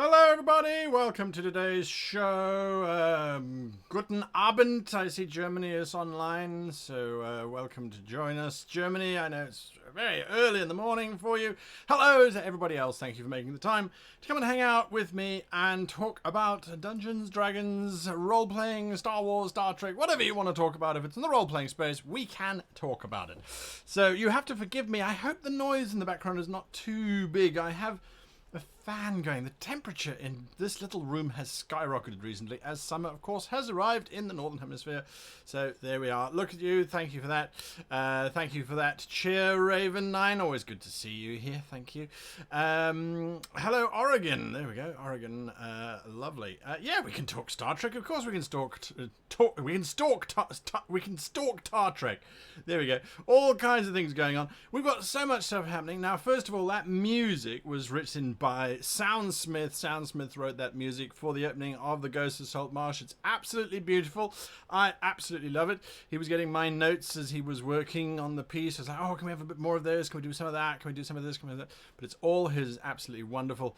Hello everybody, welcome to today's show. Guten Abend, I see Germany is online, so welcome to join us. Germany, I know it's very early in the morning for you. Hello to everybody else, thank you for making the time to come and hang out with me and talk about Dungeons, Dragons, role-playing, Star Wars, Star Trek, whatever you want to talk about. If it's in the role-playing space, we can talk about it. So you have to forgive me, I hope the noise in the background is not too big. I have a fan going. The temperature in this little room has skyrocketed recently as summer, of course, has arrived in the Northern Hemisphere. So there we are. Look at you. Thank you for that. Thank you for that cheer, Raven9. Always good to see you here. Thank you. Hello, Oregon. There we go. Oregon. Lovely. Yeah, we can talk Star Trek. Of course, we can we can stalk Star Trek. There we go. All kinds of things going on. We've got so much stuff happening. Now, first of all, that music was written by Soundsmith. Soundsmith wrote that music for the opening of The Ghost of Saltmarsh. It's absolutely beautiful. I absolutely love it. He was getting my notes as he was working on the piece. I was like, oh, can we have a bit more of this? Can we do some of that? Can we do some of this? Can we do that? But it's all his. Absolutely wonderful.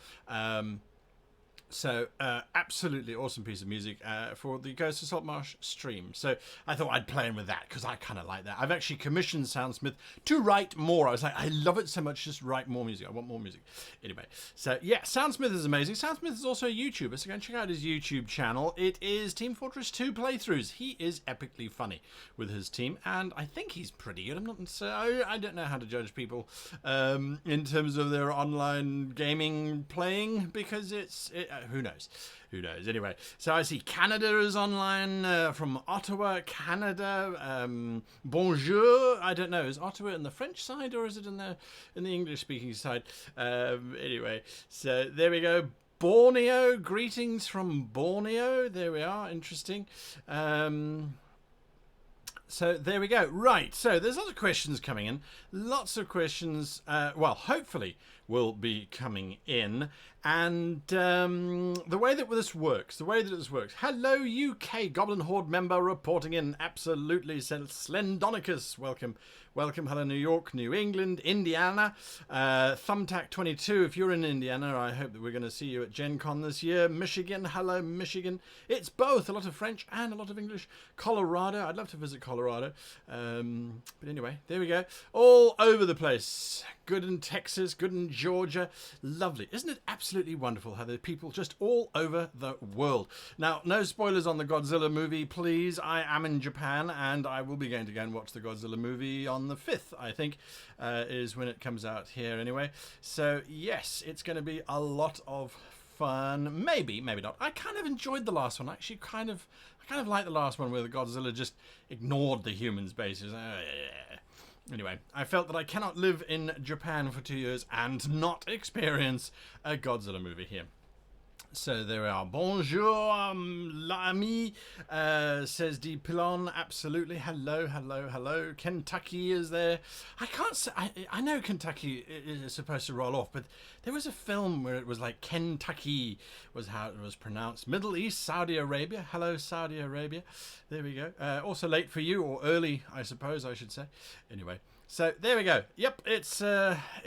So, absolutely awesome piece of music for the Ghost of Saltmarsh stream. So, I thought I'd play in with that because I kind of like that. I've actually commissioned Soundsmith to write more. I was like, I love it so much, just write more music. I want more music. Anyway, so yeah, Soundsmith is amazing. Soundsmith is also a YouTuber, so go and check out his YouTube channel. It is Team Fortress 2 playthroughs. He is epically funny with his team, and I think he's pretty good. I'm not so I don't know how to judge people in terms of their online gaming playing because who knows? Who knows? Anyway, so I see Canada is online from Ottawa, Canada. Bonjour. I don't know. Is Ottawa in the French side or is it in the English-speaking side? Anyway, so there we go. Borneo. Greetings from Borneo. There we are. Interesting. So there we go. Right. So there's lots of questions coming in. Lots of questions. Well, hopefully will be coming in. And the way that this works, hello UK, Goblin Horde member reporting in, absolutely, Slendonicus, welcome, hello New York, New England, Indiana, Thumbtack22, if you're in Indiana, I hope that we're going to see you at Gen Con this year, Michigan, hello Michigan, it's both, a lot of French and a lot of English, Colorado, I'd love to visit Colorado, but anyway, there we go, all over the place, good in Texas, good in Georgia, lovely, isn't it absolutely wonderful how there are people just all over the world. Now, no spoilers on the Godzilla movie, please. I am in Japan, and I will be going to go and watch the Godzilla movie on the 5th, I think, is when it comes out here anyway. So, yes, it's going to be a lot of fun. Maybe, maybe not. I kind of enjoyed the last one. I actually kind of like the last one where the Godzilla just ignored the humans, basically. Anyway, I felt that I cannot live in Japan for 2 years and not experience a Godzilla movie here. So there we are. Bonjour, l'ami, says D. Pilon. Absolutely. Hello, hello, hello. Kentucky is there. I can't say. I know Kentucky is supposed to roll off, but there was a film where it was like Kentucky was how it was pronounced. Middle East, Saudi Arabia. Hello, Saudi Arabia. There we go. Also late for you, or early, I suppose I should say. Anyway. So there we go. Yep, it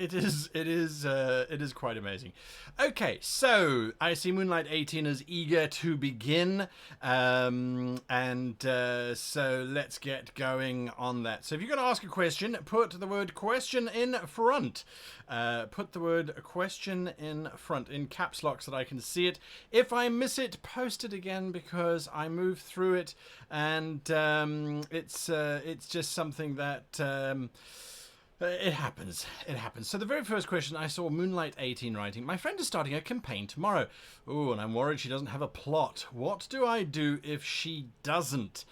is quite amazing. Okay, so I see Moonlight 18 is eager to begin, so let's get going on that. So if you're going to ask a question, put the word question in front. Put the word question in front in caps lock so that I can see it. If I miss it, post it again because I moved through it, and it's just something that. It happens. So the very first question I saw Moonlight 18 writing, my friend is starting a campaign tomorrow. Ooh, and I'm worried she doesn't have a plot. What do I do if she doesn't?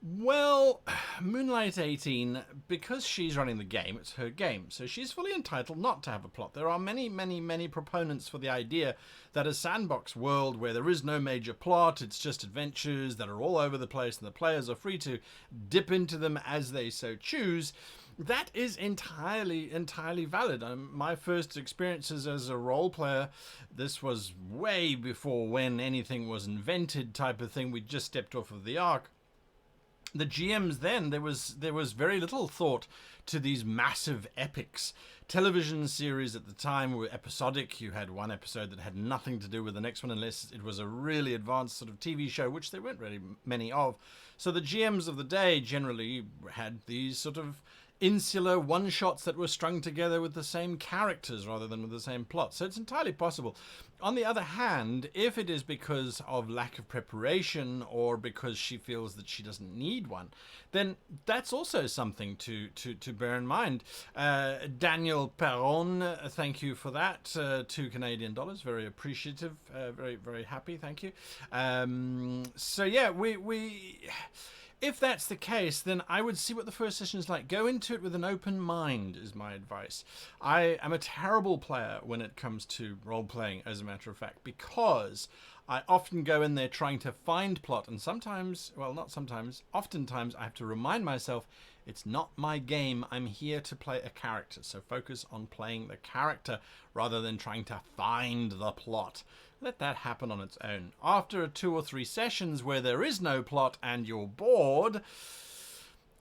Well, Moonlight 18, because she's running the game, it's her game, so she's fully entitled not to have a plot. There are many, many, many proponents for the idea that a sandbox world where there is no major plot, it's just adventures that are all over the place and the players are free to dip into them as they so choose, that is entirely valid. My first experiences as a role player, this was way before when anything was invented type of thing. We just stepped off of the Ark. The GMs then, there was very little thought to these massive epics television series at the time were episodic. You had one episode that had nothing to do with the next one unless it was a really advanced sort of TV show, which there weren't really many of. So the GMs of the day generally had these sort of insular one-shots that were strung together with the same characters rather than with the same plot. So it's entirely possible. On the other hand, if it is because of lack of preparation or because she feels that she doesn't need one, then that's also something to bear in mind. Daniel Perron, thank you for that. $2 Canadian, very appreciative, very, very happy, thank you. So yeah, if that's the case, then I would see what the first session is like. Go into it with an open mind, is my advice. I am a terrible player when it comes to role-playing, as a matter of fact, because I often go in there trying to find plot, and sometimes, well, not sometimes, oftentimes I have to remind myself, it's not my game, I'm here to play a character, so focus on playing the character rather than trying to find the plot. Let that happen on its own. After 2 or 3 sessions where there is no plot and you're bored,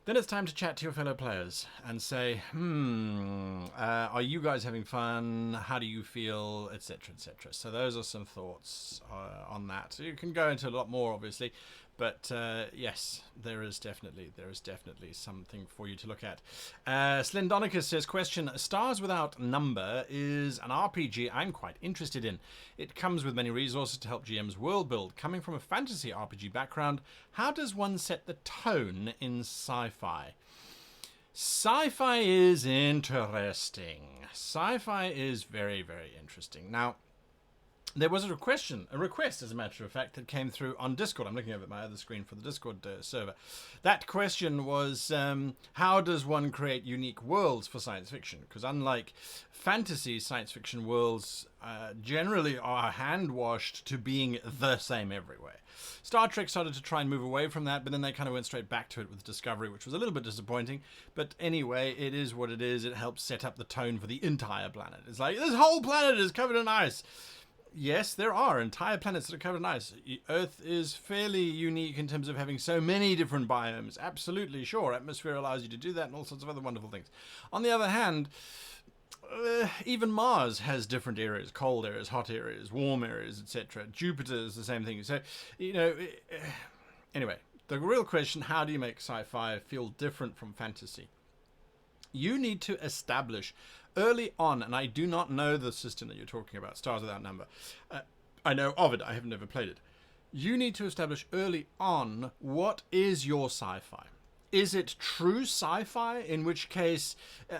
then it's time to chat to your fellow players and say, are you guys having fun? How do you feel? Etc, etc. So those are some thoughts on that. You can go into a lot more, obviously, but yes, there is definitely something for you to look at. Slendonicus says, question, Stars Without Number is an RPG I'm quite interested in. It comes with many resources to help GMs world build. Coming from a fantasy RPG background, how does one set the tone in sci-fi? Sci-fi is interesting. Sci-fi is very, very interesting. Now, there was a request, as a matter of fact, that came through on Discord. I'm looking over at my other screen for the Discord server. That question was, how does one create unique worlds for science fiction? Because unlike fantasy, science fiction worlds generally are hand-washed to being the same everywhere. Star Trek started to try and move away from that, but then they kind of went straight back to it with Discovery, which was a little bit disappointing. But anyway, it is what it is. It helps set up the tone for the entire planet. It's like, this whole planet is covered in ice. Yes, there are entire planets that are covered in ice. Earth is fairly unique in terms of having so many different biomes. Absolutely, sure. Atmosphere allows you to do that and all sorts of other wonderful things. On the other hand, even Mars has different areas, cold areas, hot areas, warm areas, etc. Jupiter is the same thing. So, anyway, the real question, how do you make sci-fi feel different from fantasy? You need to establish early on, and I do not know the system that you're talking about, Stars Without Number. I know of it, I have never played it. You need to establish early on what is your sci-fi. Is it true sci-fi, in which case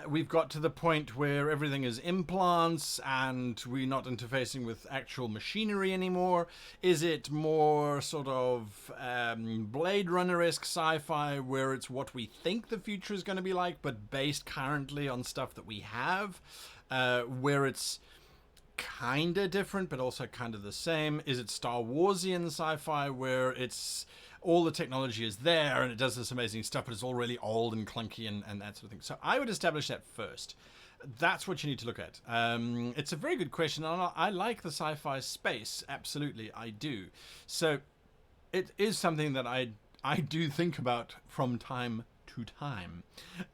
we've got to the point where everything is implants and we're not interfacing with actual machinery anymore? Is it more sort of Blade Runner-esque sci-fi where it's what we think the future is going to be like but based currently on stuff that we have, where it's kind of different but also kind of the same? Is it Star Warsian sci-fi where it's all the technology is there and it does this amazing stuff, but it's all really old and clunky and that sort of thing? So I would establish that first. That's what you need to look at. It's a very good question. I like the sci-fi space. Absolutely, I do. So it is something that I do think about from time to time.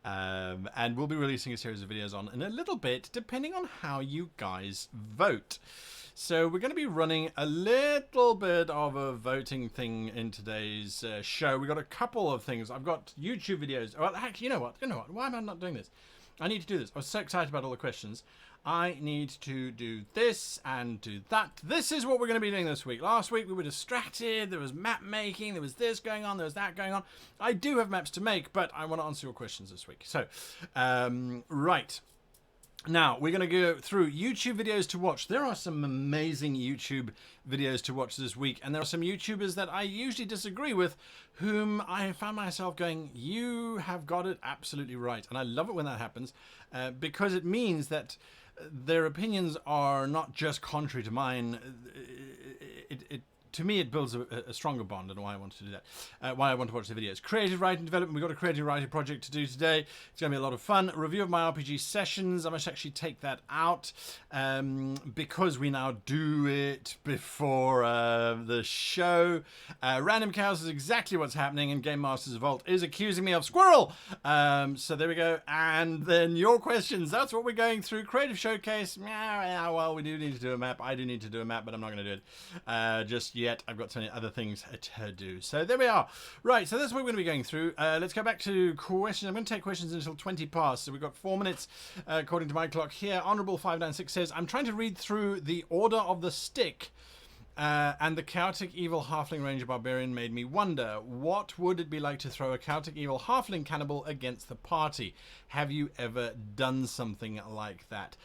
And we'll be releasing a series of videos on in a little bit, depending on how you guys vote. So we're going to be running a little bit of a voting thing in today's show. We've got a couple of things. I've got YouTube videos. Well, actually, you know what? Why am I not doing this? I need to do this. I was so excited about all the questions. I need to do this and do that. This is what we're going to be doing this week. Last week we were distracted. There was map making. There was this going on. There was that going on. I do have maps to make, but I want to answer your questions this week. So, right. Now, we're going to go through YouTube videos to watch. There are some amazing YouTube videos to watch this week, and there are some YouTubers that I usually disagree with, whom I found myself going, you have got it absolutely right. And I love it when that happens, because it means that their opinions are not just contrary to mine. to me, it builds a stronger bond, and why I want to do that. Why I want to watch the videos. Creative writing development. We've got a creative writing project to do today. It's going to be a lot of fun. A review of my RPG sessions. I must actually take that out because we now do it before the show. Random Chaos is exactly what's happening, and Game Master's Vault is accusing me of squirrel. So there we go. And then your questions. That's what we're going through. Creative Showcase. Yeah, well, we do need to do a map. I do need to do a map, but I'm not going to do it just yet. I've got so many other things to do. So there we are. Right, so that's what we're going to be going through. Let's go back to questions. I'm going to take questions until 20 past. So we've got 4 minutes according to my clock here. Honorable 596 says, I'm trying to read through the Order of the Stick. And the Chaotic Evil Halfling Ranger Barbarian made me wonder, what would it be like to throw a Chaotic Evil Halfling Cannibal against the party? Have you ever done something like that?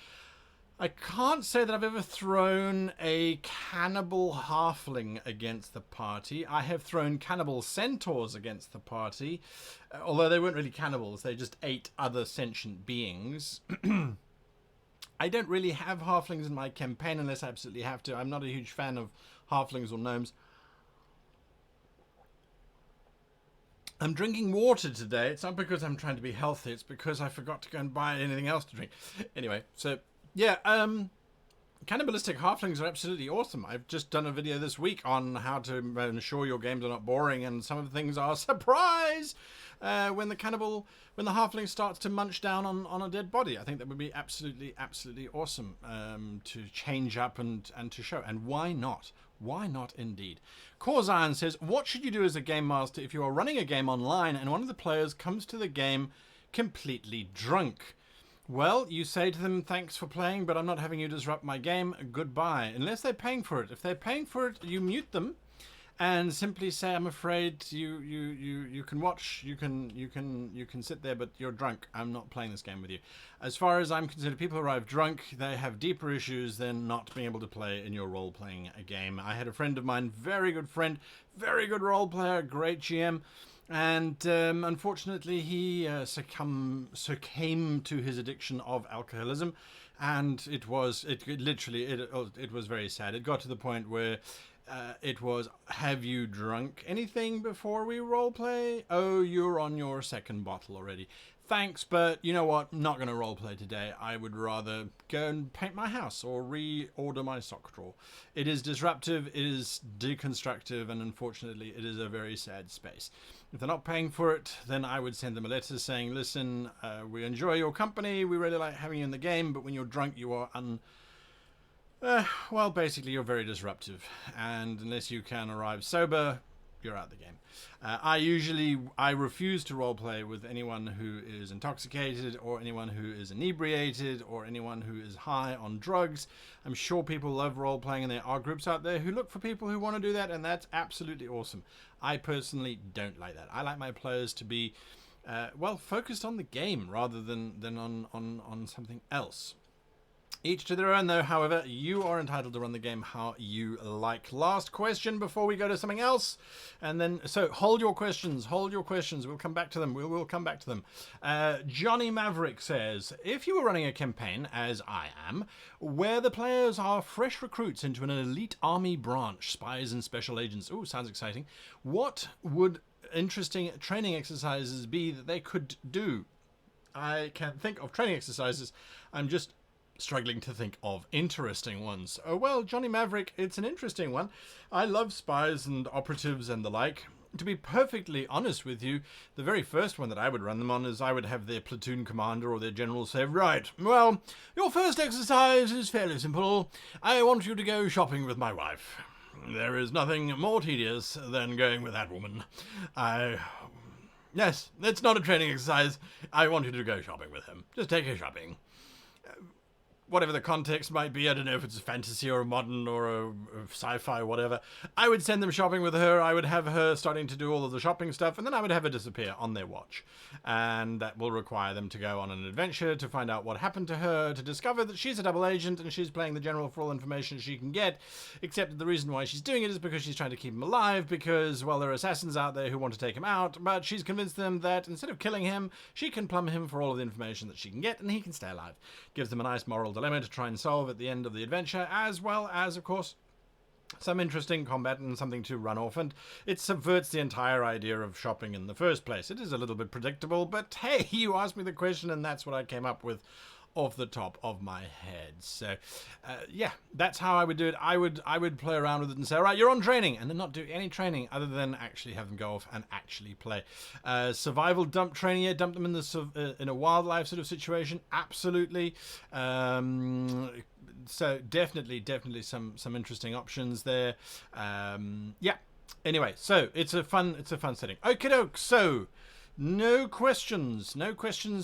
I can't say that I've ever thrown a Cannibal Halfling against the party. I have thrown Cannibal Centaurs against the party, although they weren't really cannibals, they just ate other sentient beings. I don't really have halflings in my campaign unless I absolutely have to. I'm not a huge fan of halflings or gnomes. I'm drinking water today. It's not because I'm trying to be healthy. It's because I forgot to go and buy anything else to drink. Anyway, so yeah, cannibalistic halflings are absolutely awesome. I've just done a video this week on how to ensure your games are not boring, and some of the things are surprise when the halfling starts to munch down on a dead body. I think that would be absolutely awesome to change up and to show. And why not? Why not indeed? Corzion says, what should you do as a game master if you are running a game online and one of the players comes to the game completely drunk? Well, you say to them, thanks for playing, but I'm not having you disrupt my game. Goodbye. Unless they're paying for it. If they're paying for it, you mute them and simply say, I'm afraid you can watch, you can sit there, but you're drunk. I'm not playing this game with you. As far as I'm concerned, people who arrive drunk, they have deeper issues than not being able to play in your role-playing game. I had a friend of mine, very good friend, very good role player, great GM, and unfortunately he succumbed to his addiction of alcoholism, and it was very sad. It got to the point where it was, have you drunk anything before we roleplay? Oh, you're on your second bottle already. Thanks, but you know what? Not going to roleplay today. I would rather go and paint my house or reorder my sock drawer. It is disruptive, it is deconstructive, and unfortunately it is a very sad space. If they're not paying for it, then I would send them a letter saying, listen, we enjoy your company, we really like having you in the game, but when you're drunk you are well, basically you're very disruptive, and unless you can arrive sober, you're out of the game. I refuse to roleplay with anyone who is intoxicated, or anyone who is inebriated, or anyone who is high on drugs. I'm sure people love roleplaying, and there are groups out there who look for people who want to do that, and that's absolutely awesome. I personally don't like that. I like my players to be well, focused on the game rather than on something else. Each to their own, though. However, you are entitled to run the game how you like. Last question before we go to something else. And then, so hold your questions. Hold your questions. We'll come back to them. We'll come back to them. Johnny Maverick says, if you were running a campaign, as I am, where the players are fresh recruits into an elite army branch, spies and special agents. Ooh, sounds exciting. What would interesting training exercises be that they could do? I can't think of training exercises. I'm just struggling to think of interesting ones. Oh well, Johnny Maverick, it's an interesting one. I love spies and operatives and the like. To be perfectly honest with you, the very first one that I would run them on is I would have their platoon commander or their general say, right, well, your first exercise is fairly simple. I want you to go shopping with my wife. There is nothing more tedious than going with that woman. Yes, it's not a training exercise. I want you to go shopping with him. Just take her shopping. Whatever the context might be, I don't know if it's a fantasy or a modern or a sci-fi or whatever, I would send them shopping with her. I would have her starting to do all of the shopping stuff, and then I would have her disappear on their watch. And that will require them to go on an adventure to find out what happened to her, to discover that she's a double agent and she's playing the general for all information she can get, except that the reason why she's doing it is because she's trying to keep him alive, because, well, there are assassins out there who want to take him out, but she's convinced them that instead of killing him, she can plumb him for all of the information that she can get, and he can stay alive. Gives them a nice moral dilemma to try and solve at the end of the adventure, as well as, of course, some interesting combat and something to run off, and it subverts the entire idea of shopping in the first place. It is a little bit predictable, but hey, you asked me the question and that's what I came up with off the top of my head. So yeah, that's how I would do it. I would play around with it and say, all right, you're on training, and then not do any training other than actually have them go off and actually play. Survival dump training, yeah, dump them in the in a wildlife sort of situation, absolutely. So definitely some interesting options there. Yeah. Anyway, so it's a fun setting. Okie doke. So no questions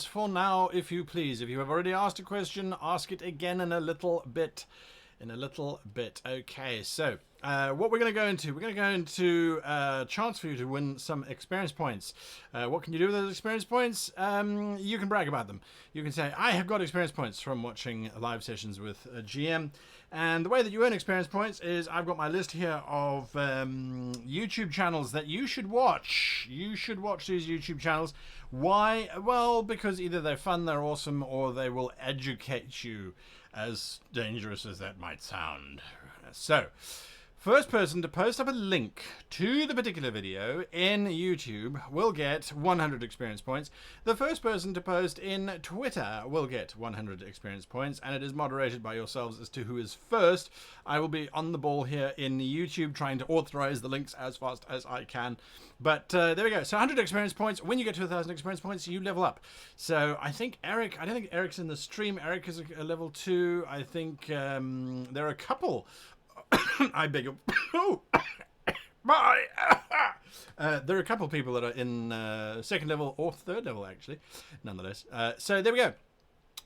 for now, if you please. If you have already asked a question, ask it again in a little bit. Okay, so what we're going to go into, a chance for you to win some experience points. What can you do with those experience points? You can brag about them. You can say, I have got experience points from watching live sessions with a GM. And the way that you earn experience points is I've got my list here of YouTube channels that you should watch. You should watch these YouTube channels. Why? Well, because either they're fun, they're awesome, or they will educate you, as dangerous as that might sound. So, first person to post up a link to the particular video in YouTube will get 100 experience points. The first person to post in Twitter will get 100 experience points, and it is moderated by yourselves as to who is first. I will be on the ball here in YouTube trying to authorize the links as fast as I can. But there we go. So 100 experience points. When you get to 1,000 experience points, you level up. So I think Eric, I don't think Eric's in the stream. Eric is a level 2. I think there are a couple. I beg your... Oh! Bye! There are a couple of people that are in second level or third level, actually, nonetheless. So there we go.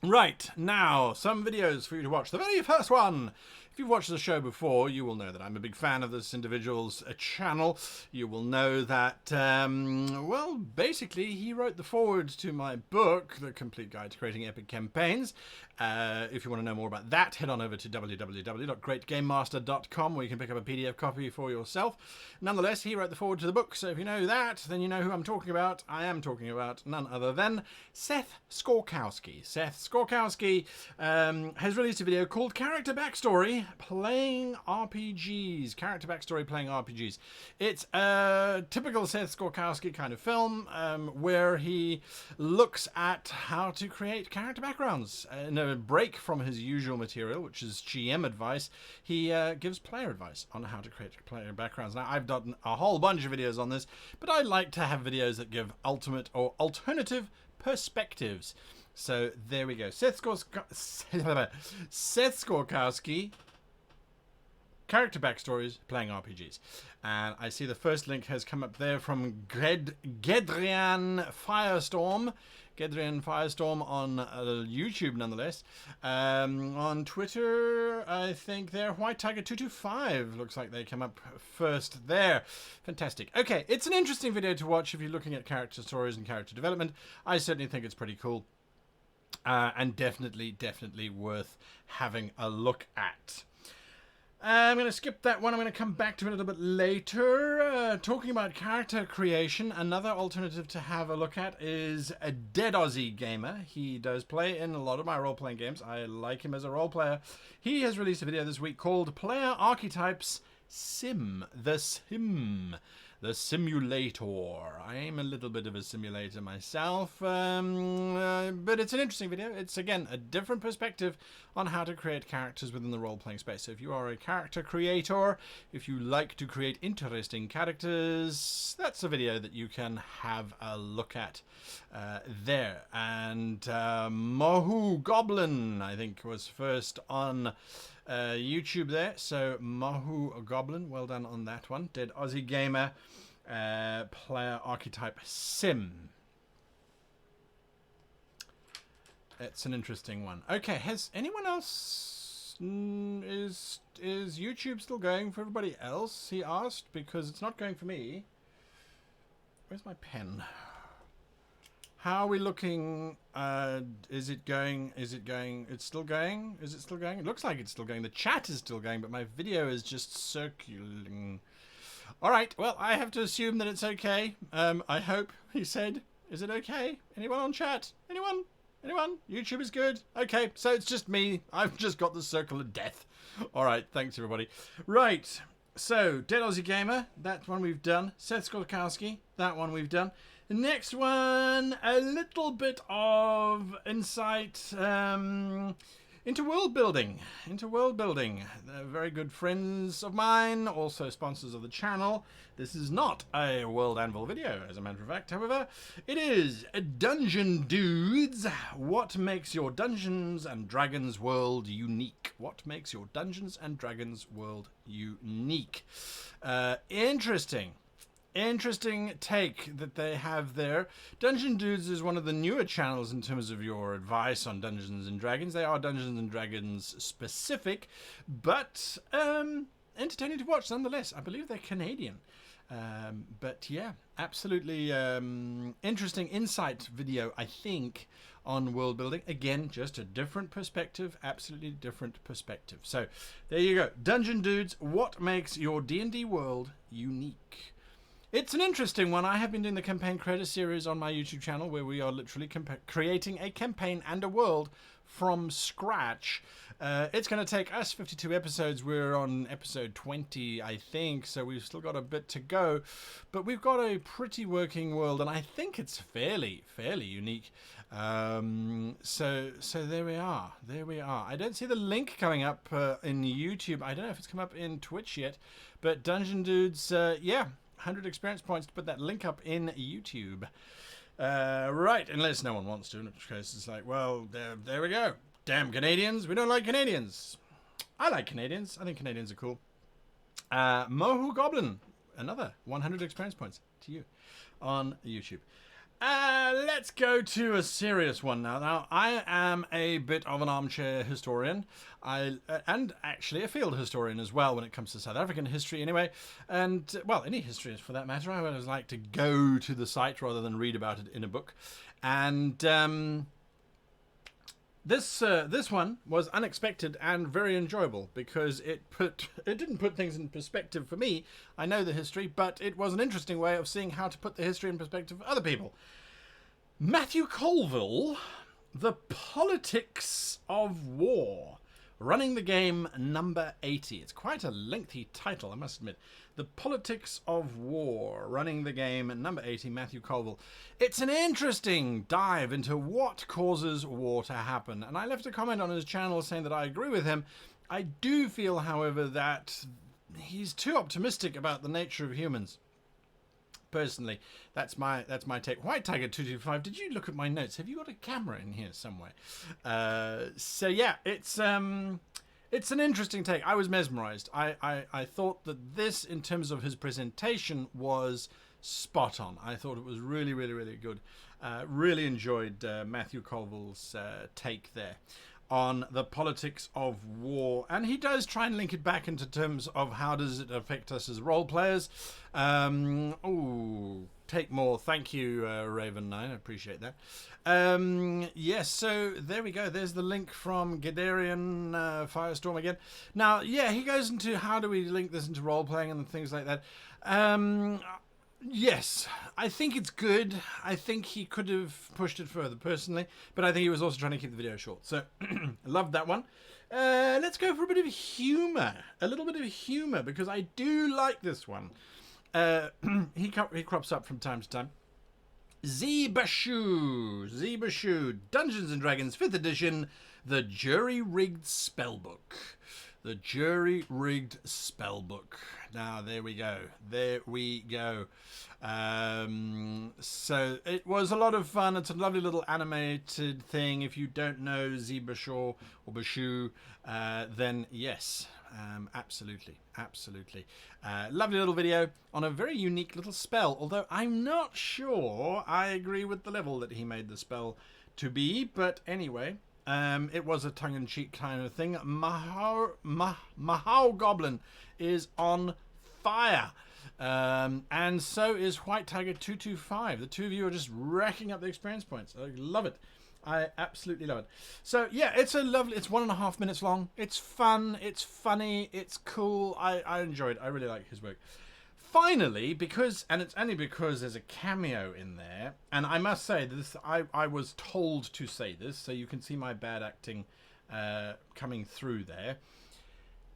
Right, now, some videos for you to watch. The very first one. If you've watched the show before, you will know that I'm a big fan of this individual's channel. You will know that, well, basically, he wrote the foreword to my book, The Complete Guide to Creating Epic Campaigns. If you want to know more about that, head on over to www.greatgamemaster.com, where you can pick up a PDF copy for yourself. Nonetheless, he wrote the foreword to the book, so if you know that, then you know who I'm talking about. I am talking about none other than Seth Skorkowski. Seth Skorkowski has released a video called Character Backstory Playing RPGs. Character Backstory Playing RPGs. It's a typical Seth Skorkowski kind of film where he looks at how to create character backgrounds. In a break from his usual material, which is GM advice, he gives player advice on how to create player backgrounds. Now, I've done a whole bunch of videos on this, but I like to have videos that give ultimate or alternative perspectives. So there we go. Seth Skorkowski, Character Backstories Playing RPGs. And I see the first link has come up there from Gedrian Firestorm. Gedrian Firestorm on YouTube, nonetheless. On Twitter, I think they're White Tiger 225. Looks like they come up first there. Fantastic. Okay, it's an interesting video to watch if you're looking at character stories and character development. I certainly think it's pretty cool. And definitely worth having a look at. I'm going to skip that one. I'm going to come back to it a little bit later. Talking about character creation, another alternative to have a look at is a Dead Aussie Gamer. He does play in a lot of my role-playing games. I like him as a role player. He has released a video this week called Player Archetypes Sim. The simulator. I'm a little bit of a simulator myself, but it's an interesting video. It's, again, a different perspective on how to create characters within the role-playing space. So if you are a character creator, if you like to create interesting characters, that's a video that you can have a look at there. And Mahu Goblin, I think, was first on YouTube there. So Mahu Goblin, well done on that one. Dead Aussie Gamer, Player Archetype Sim. It's an interesting one. Okay, has anyone else... Is YouTube still going for everybody else? He asked, because it's not going for me. Where's my pen? How are we looking? Is it going? Is it going? It's still going? Is it still going? It looks like it's still going. The chat is still going, but my video is just circulating. All right. Well, I have to assume that it's okay. I hope, he said. Is it okay? Anyone on chat? Anyone? Anyone? YouTube is good? Okay, so it's just me. I've just got the circle of death. All right. Thanks, everybody. Right. So, Dead Aussie Gamer, that one we've done. Seth Skolkowski, that one we've done. The next one, a little bit of insight into world building. Very good friends of mine, also sponsors of the channel. This is not a World Anvil video, as a matter of fact. However, it is Dungeon Dudes. What makes your Dungeons and Dragons world unique? What makes your Dungeons and Dragons world unique? Interesting take that they have there. Dungeon Dudes is one of the newer channels in terms of your advice on Dungeons and Dragons. They are Dungeons and Dragons specific, but entertaining to watch nonetheless. I believe they're Canadian. But yeah, absolutely interesting insight video, I think, on world building. Again, just a different perspective, absolutely different perspective. So there you go. Dungeon Dudes, what makes your D&D world unique? It's an interesting one. I have been doing the Campaign Creator series on my YouTube channel where we are literally creating a campaign and a world from scratch. It's going to take us 52 episodes. We're on episode 20, I think, so we've still got a bit to go. But we've got a pretty working world, and I think it's fairly unique. So there we are. I don't see the link coming up in YouTube. I don't know if it's come up in Twitch yet. But Dungeon Dudes, yeah. 100 experience points to put that link up in YouTube. Right, unless no one wants to, in which case it's like, well, there we go. Damn Canadians, we don't like Canadians. I like Canadians. I think Canadians are cool. Mohu Goblin, another 100 experience points to you on YouTube. Let's go to a serious one now. Now, I am a bit of an armchair historian, and actually a field historian as well when it comes to South African history anyway, and, well, any history for that matter. I always like to go to the site rather than read about it in a book. And this one was unexpected and very enjoyable because it didn't put things in perspective for me. I know the history, but it was an interesting way of seeing how to put the history in perspective for other people. Matthew Colville, The Politics of War, running the game number 80. It's quite a lengthy title, I must admit. The Politics of War, running the game number 80, Matthew Colville. It's an interesting dive into what causes war to happen. And I left a comment on his channel saying that I agree with him. I do feel, however, that he's too optimistic about the nature of humans. Personally, that's my take. White Tiger 225. Did you look at my notes? Have you got a camera in here somewhere? So yeah, it's an interesting take. I was mesmerized. I thought that this, in terms of his presentation, was spot on. I thought it was really good. Really enjoyed Matthew Colville's take there on the politics of war, and he does try and link it back into terms of how does it affect us as role players. Take more. Thank you, Raven9. I appreciate that. Yes, so there we go. There's the link from Gedarian Firestorm again. Now, yeah, he goes into how do we link this into role playing and things like that. Yes, I think it's good. I think he could have pushed it further, personally, but I think he was also trying to keep the video short. So, I loved that one. Let's go for a bit of humour. A little bit of humour, because I do like this one. He crops up from time to time. Zebashu, Dungeons and Dragons 5th edition, the jury-rigged spellbook. The jury-rigged spellbook. Now, there we go. So, it was a lot of fun. It's a lovely little animated thing. If you don't know Zebashu or Bashu, then yes, absolutely. Lovely little video on a very unique little spell, although I'm not sure I agree with the level that he made the spell to be, but anyway... it was a tongue-in-cheek kind of thing. Mahau Goblin is on fire. And so is White Tiger 225. The two of you are just racking up the experience points. I love it. I absolutely love it. So, yeah, it's 1.5 minutes long. It's fun. It's funny. It's cool. I enjoyed it. I really like his work. Finally, and it's only because there's a cameo in there, and I must say this, I was told to say this, so you can see my bad acting coming through there.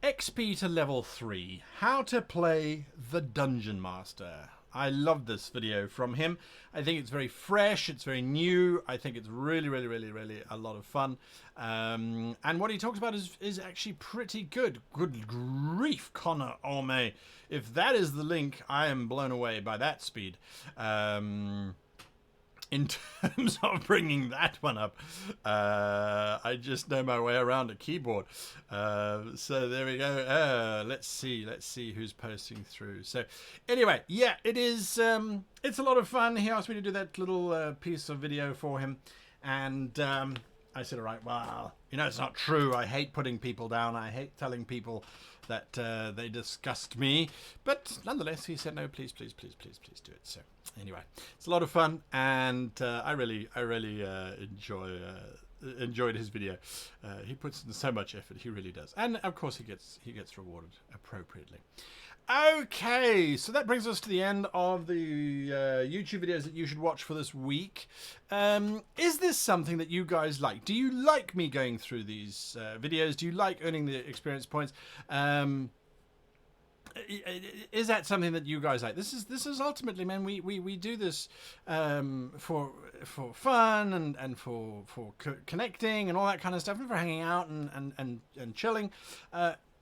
XP to level 3. How to play the Dungeon Master. I love this video from him. I think it's very fresh. It's very new. I think it's really, really, really, really a lot of fun. And what he talks about is actually pretty good. Good grief, Connor Orme. If that is the link, I am blown away by that speed. In terms of bringing that one up, I just know my way around a keyboard. So there we go. Let's see who's posting through. So anyway, yeah, it is. It's a lot of fun. He asked me to do that little piece of video for him, and I said, all right, well, it's not true. I hate putting people down. I hate telling people that they disgust me. But nonetheless, he said, no, please, please, please, please, please do it. So anyway, it's a lot of fun, and I really enjoyed his video. He puts in so much effort. He really does, and of course, he gets rewarded appropriately. Okay, so that brings us to the end of the YouTube videos that you should watch for this week. Is this something that you guys like? Do you like me going through these videos? Do you like earning the experience points? Is that something that you guys like? This is ultimately, man, we do this for fun and for connecting and all that kind of stuff, and for hanging out and chilling.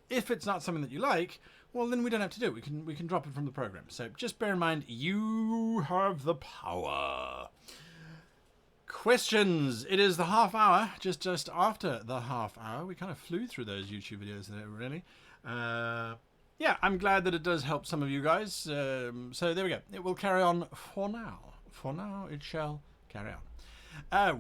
If it's not something that you like, well, then we don't have to do it. We can drop it from the program. So just bear in mind, you have the power. Questions. It is the half hour, just after the half hour. We kind of flew through those YouTube videos there, really. Yeah, I'm glad that it does help some of you guys. So there we go. It will carry on for now. For now, it shall carry on.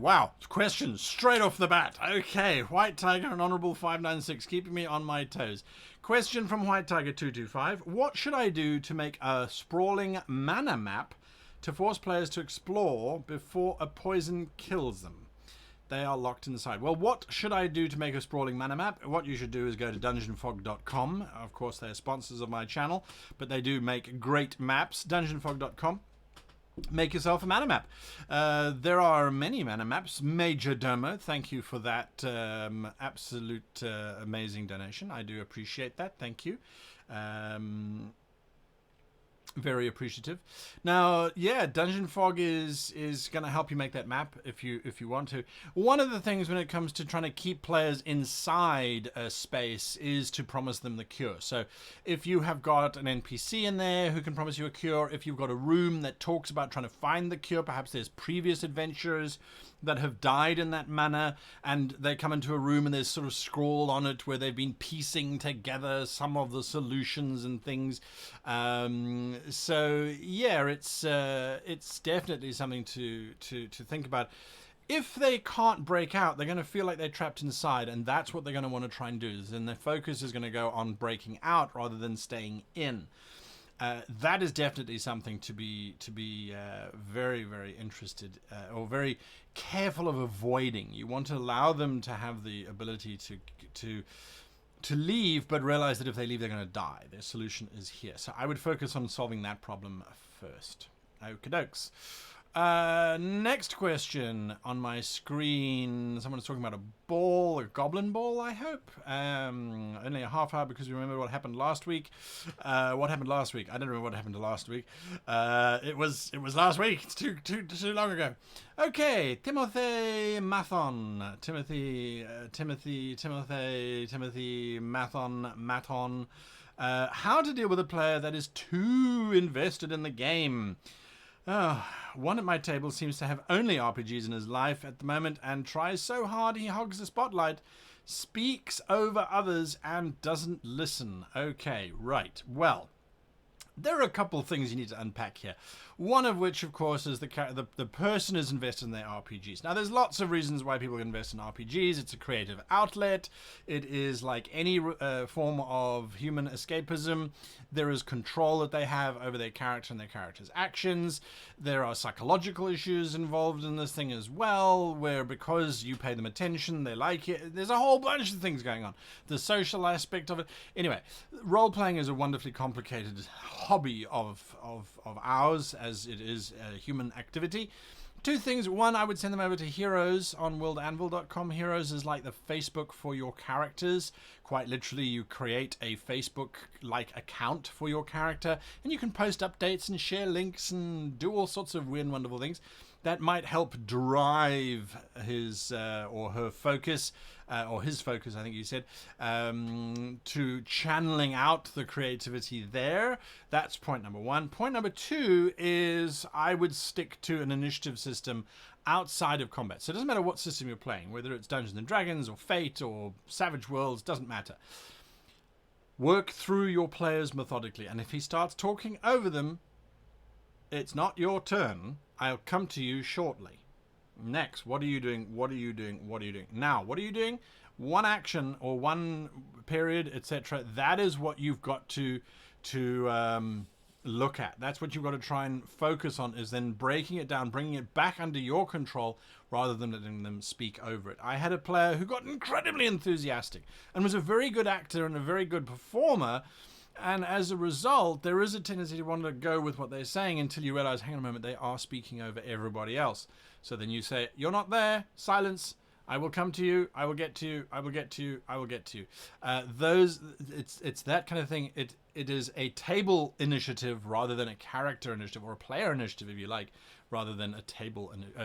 Wow, questions straight off the bat. Okay, White Tiger and Honorable 596, keeping me on my toes. Question from White Tiger 225. What should I do to make a sprawling mana map to force players to explore before a poison kills them? They are locked inside. Well, what should I do to make a sprawling mana map? What you should do is go to dungeonfog.com. Of course, they're sponsors of my channel, but they do make great maps. Dungeonfog.com. Make yourself a mana map. There are many mana maps. Major Domo, thank you for that absolute amazing donation. I do appreciate that. Thank you. Very appreciative. Now, yeah, Dungeon Fog is going to help you make that map if you want to. One of the things when it comes to trying to keep players inside a space is to promise them the cure. So if you have got an NPC in there who can promise you a cure, if you've got a room that talks about trying to find the cure, perhaps there's previous adventurers that have died in that manner, and they come into a room and there's sort of scrawled on it where they've been piecing together some of the solutions and things. So yeah, it's definitely something to think about. If they can't break out, they're going to feel like they're trapped inside, and that's what they're going to want to try and do. Then their focus is going to go on breaking out rather than staying in. That is definitely something to be very, very interested or very careful of avoiding. You want to allow them to have the ability to leave, but realize that if they leave, they're going to die. Their solution is here. So I would focus on solving that problem first. Okie dokes. Next question on my screen. Someone's talking about a ball, a goblin ball, I hope. Only a half hour because we remember what happened last week. What happened last week? I don't remember what happened last week. It was last week. It's too long ago. Okay, Timothy Mathon. Timothy Mathon. How to deal with a player that is too invested in the game. One at my table seems to have only RPGs in his life at the moment and tries so hard he hogs the spotlight, speaks over others, and doesn't listen. Okay, right. Well, there are a couple of things you need to unpack here. One of which, of course, is the person is invested in their RPGs. Now, there's lots of reasons why people invest in RPGs. It's a creative outlet. It is like any form of human escapism. There is control that they have over their character and their character's actions. There are psychological issues involved in this thing as well, where because you pay them attention, they like it. There's a whole bunch of things going on. The social aspect of it. Anyway, role-playing is a wonderfully complicated hobby of ours, as it is a human activity. two things. One, I would send them over to Heroes on worldanvil.com. Heroes is like the Facebook for your characters. Quite literally, you create a Facebook-like account for your character, and you can post updates and share links and do all sorts of weird and wonderful things that might help drive his or her focus, or his focus, I think you said, to channeling out the creativity there. That's point number one. Point number two is I would stick to an initiative system outside of combat. So it doesn't matter what system you're playing, whether it's Dungeons and Dragons or Fate or Savage Worlds, doesn't matter. Work through your players methodically, and if he starts talking over them, it's not your turn. I'll come to you shortly. Next, what are you doing? What are you doing? What are you doing? Now, what are you doing? One action or one period, etc. That is what you've got to look at. That's what you've got to try and focus on, is then breaking it down, bringing it back under your control rather than letting them speak over it. I had a player who got incredibly enthusiastic and was a very good actor and a very good performer. And as a result, there is a tendency to want to go with what they're saying until you realize, hang on a moment, they are speaking over everybody else. So then you say, you're not there, silence, I will come to you, I will get to you, I will get to you, I will get to you. It's that kind of thing. It is a table initiative rather than a character initiative, or a player initiative, if you like, rather than a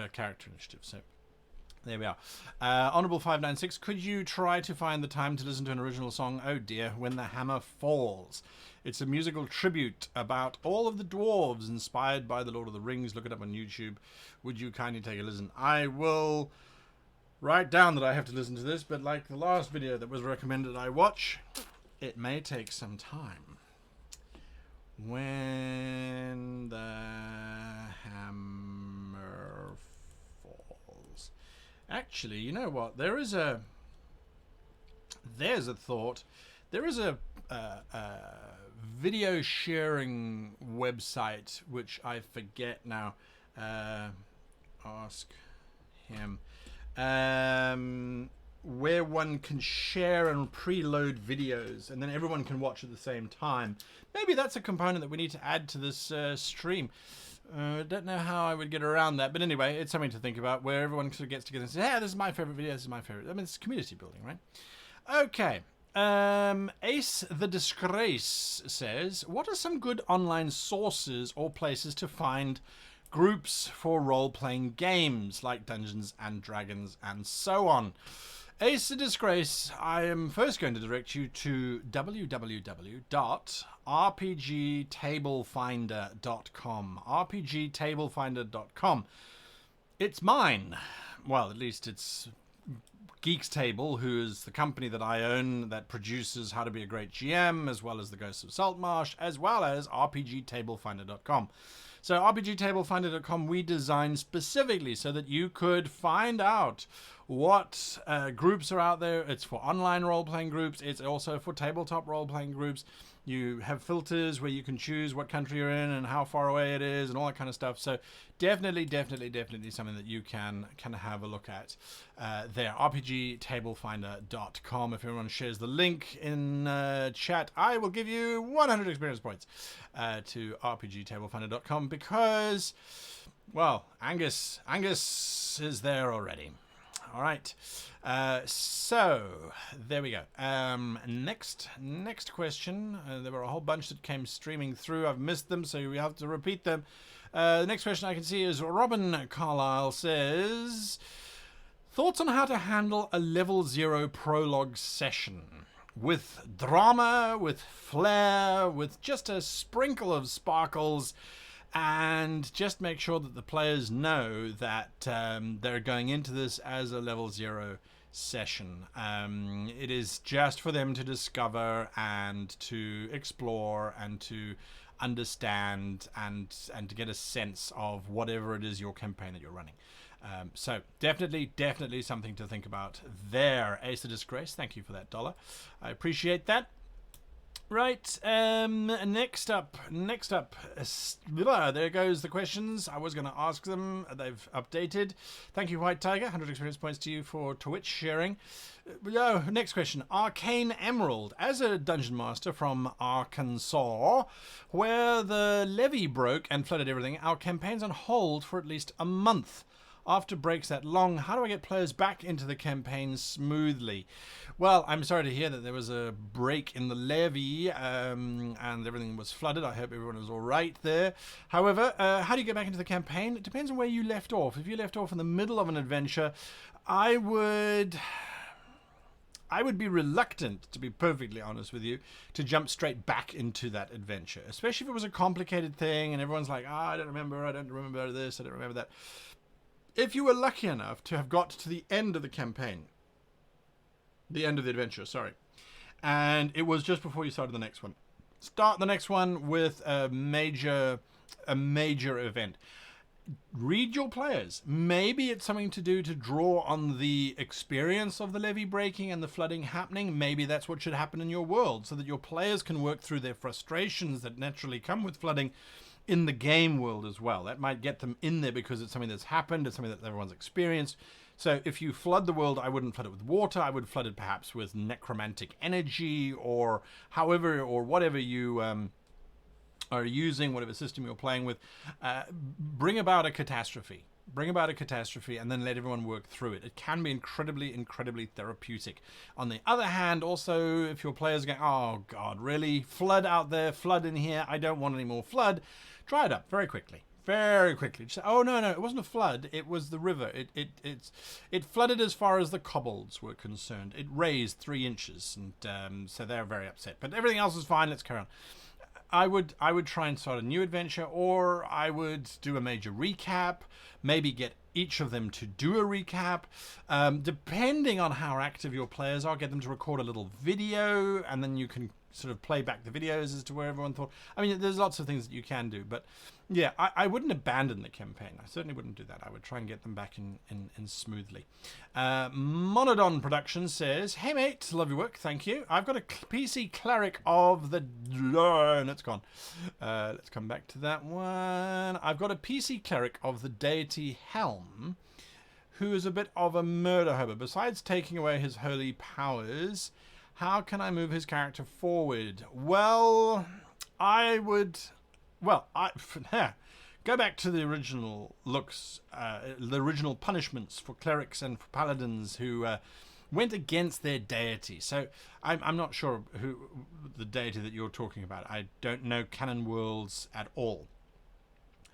character initiative. So there we are. Honorable 596, could you try to find the time to listen to an original song? Oh dear, When the Hammer Falls. It's a musical tribute about all of the dwarves inspired by the Lord of the Rings. Look it up on YouTube. Would you kindly take a listen? I will write down that I have to listen to this, but like the last video that was recommended I watch, it may take some time. When the Hammer Falls. Actually, you know what? There's a thought. There is a video sharing website which I forget now. Ask him. Where one can share and preload videos, and then everyone can watch at the same time. Maybe that's a component that we need to add to this stream. Don't know how I would get around that, but anyway, it's something to think about, where everyone sort of gets together and says, "Yeah, this is my favorite video. This is my favorite." I mean, it's community building, right? Okay. Ace the Disgrace says, "What are some good online sources or places to find groups for role-playing games like Dungeons and Dragons and so on?" Ace the Disgrace, I am first going to direct you to www.rpgtablefinder.com. rpgtablefinder.com. It's mine. Well, at least it's Geeks Table, who is the company that I own that produces How to Be a Great GM, as well as The Ghosts of Saltmarsh, as well as rpgtablefinder.com. So rpgtablefinder.com we designed specifically so that you could find out what groups are out there. It's for online role-playing groups. It's also for tabletop role-playing groups. You have filters where you can choose what country you're in and how far away it is and all that kind of stuff. So definitely something that you can have a look at there. rpgtablefinder.com. If everyone shares the link in chat, I will give you 100 experience points to rpgtablefinder.com because, well, Angus is there already. All right, so there we go. Next question. There were a whole bunch that came streaming through. I've missed them, so we have to repeat them. The next question I can see is Robin Carlisle says, thoughts on how to handle a level 0 prologue session with drama, with flair, with just a sprinkle of sparkles, and just make sure that the players know that they're going into this as a level 0 session. It is just for them to discover and to explore and to understand and to get a sense of whatever it is your campaign that you're running. So definitely something to think about there. Ace of Disgrace, thank you for that $1. I appreciate that. Right, next up, there goes the questions. I was going to ask them, they've updated. Thank you, White Tiger, 100 experience points to you for Twitch sharing. Next question, Arcane Emerald. As a dungeon master from Arkansas, where the levee broke and flooded everything, our campaign's on hold for at least a month. after breaks that long? How do I get players back into the campaign smoothly? Well, I'm sorry to hear that there was a break in the levee and everything was flooded. I hope everyone was all right there. However, how do you get back into the campaign? It depends on where you left off. If you left off in the middle of an adventure, I would be reluctant, to be perfectly honest with you, to jump straight back into that adventure, especially if it was a complicated thing and everyone's like, I don't remember this, I don't remember that. If you were lucky enough to have got to the end of the campaign, the end of the adventure, sorry, and it was just before you started the next one, start the next one with a major event. Read your players. Maybe it's something to do to draw on the experience of the levee breaking and the flooding happening. Maybe that's what should happen in your world, so that your players can work through their frustrations that naturally come with flooding in the game world as well. That might get them in there because it's something that's happened, it's something that everyone's experienced. So if you flood the world, I wouldn't flood it with water. I would flood it perhaps with necromantic energy or however or whatever you are using, whatever system you're playing with. Bring about a catastrophe. And then let everyone work through it. It can be incredibly therapeutic. On the other hand, also, if your players are going, oh God, really? Flood out there, flood in here, I don't want any more flood, dry it up very quickly. Just say, oh no, it wasn't a flood, it was the river. It flooded as far as the kobolds were concerned. It raised 3 inches, and so they're very upset. But everything else is fine, let's carry on. I would try and start a new adventure, or I would do a major recap, maybe get each of them to do a recap. Depending on how active your players are, get them to record a little video, and then you can sort of play back the videos as to where everyone thought. I mean, there's lots of things that you can do, but yeah, I wouldn't abandon the campaign. I certainly wouldn't do that. I would try and get them back in smoothly. Monodon Productions says, hey mate, love your work, thank you. I've got a PC Cleric of the... and it's gone. Let's come back to that one. I've got a PC Cleric of the deity Helm, who is a bit of a murder hobo. Besides taking away his holy powers, how can I move his character forward? Well, I would... Well, go back to the original looks, the original punishments for clerics and for paladins who went against their deity. So I'm not sure who the deity that you're talking about. I don't know canon worlds at all.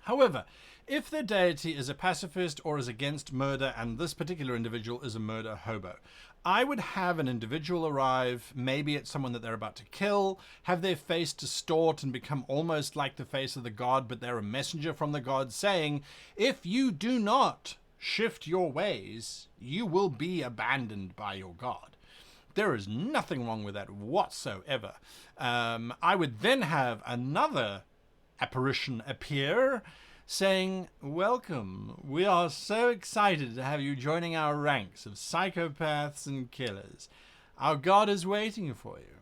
However, if the deity is a pacifist or is against murder, and this particular individual is a murder hobo, I would have an individual arrive, maybe it's someone that they're about to kill, have their face distort and become almost like the face of the god, but they're a messenger from the god saying, if you do not shift your ways, you will be abandoned by your god. There is nothing wrong with that whatsoever. I would then have another apparition appear saying, welcome, we are so excited to have you joining our ranks of psychopaths and killers. Our god is waiting for you.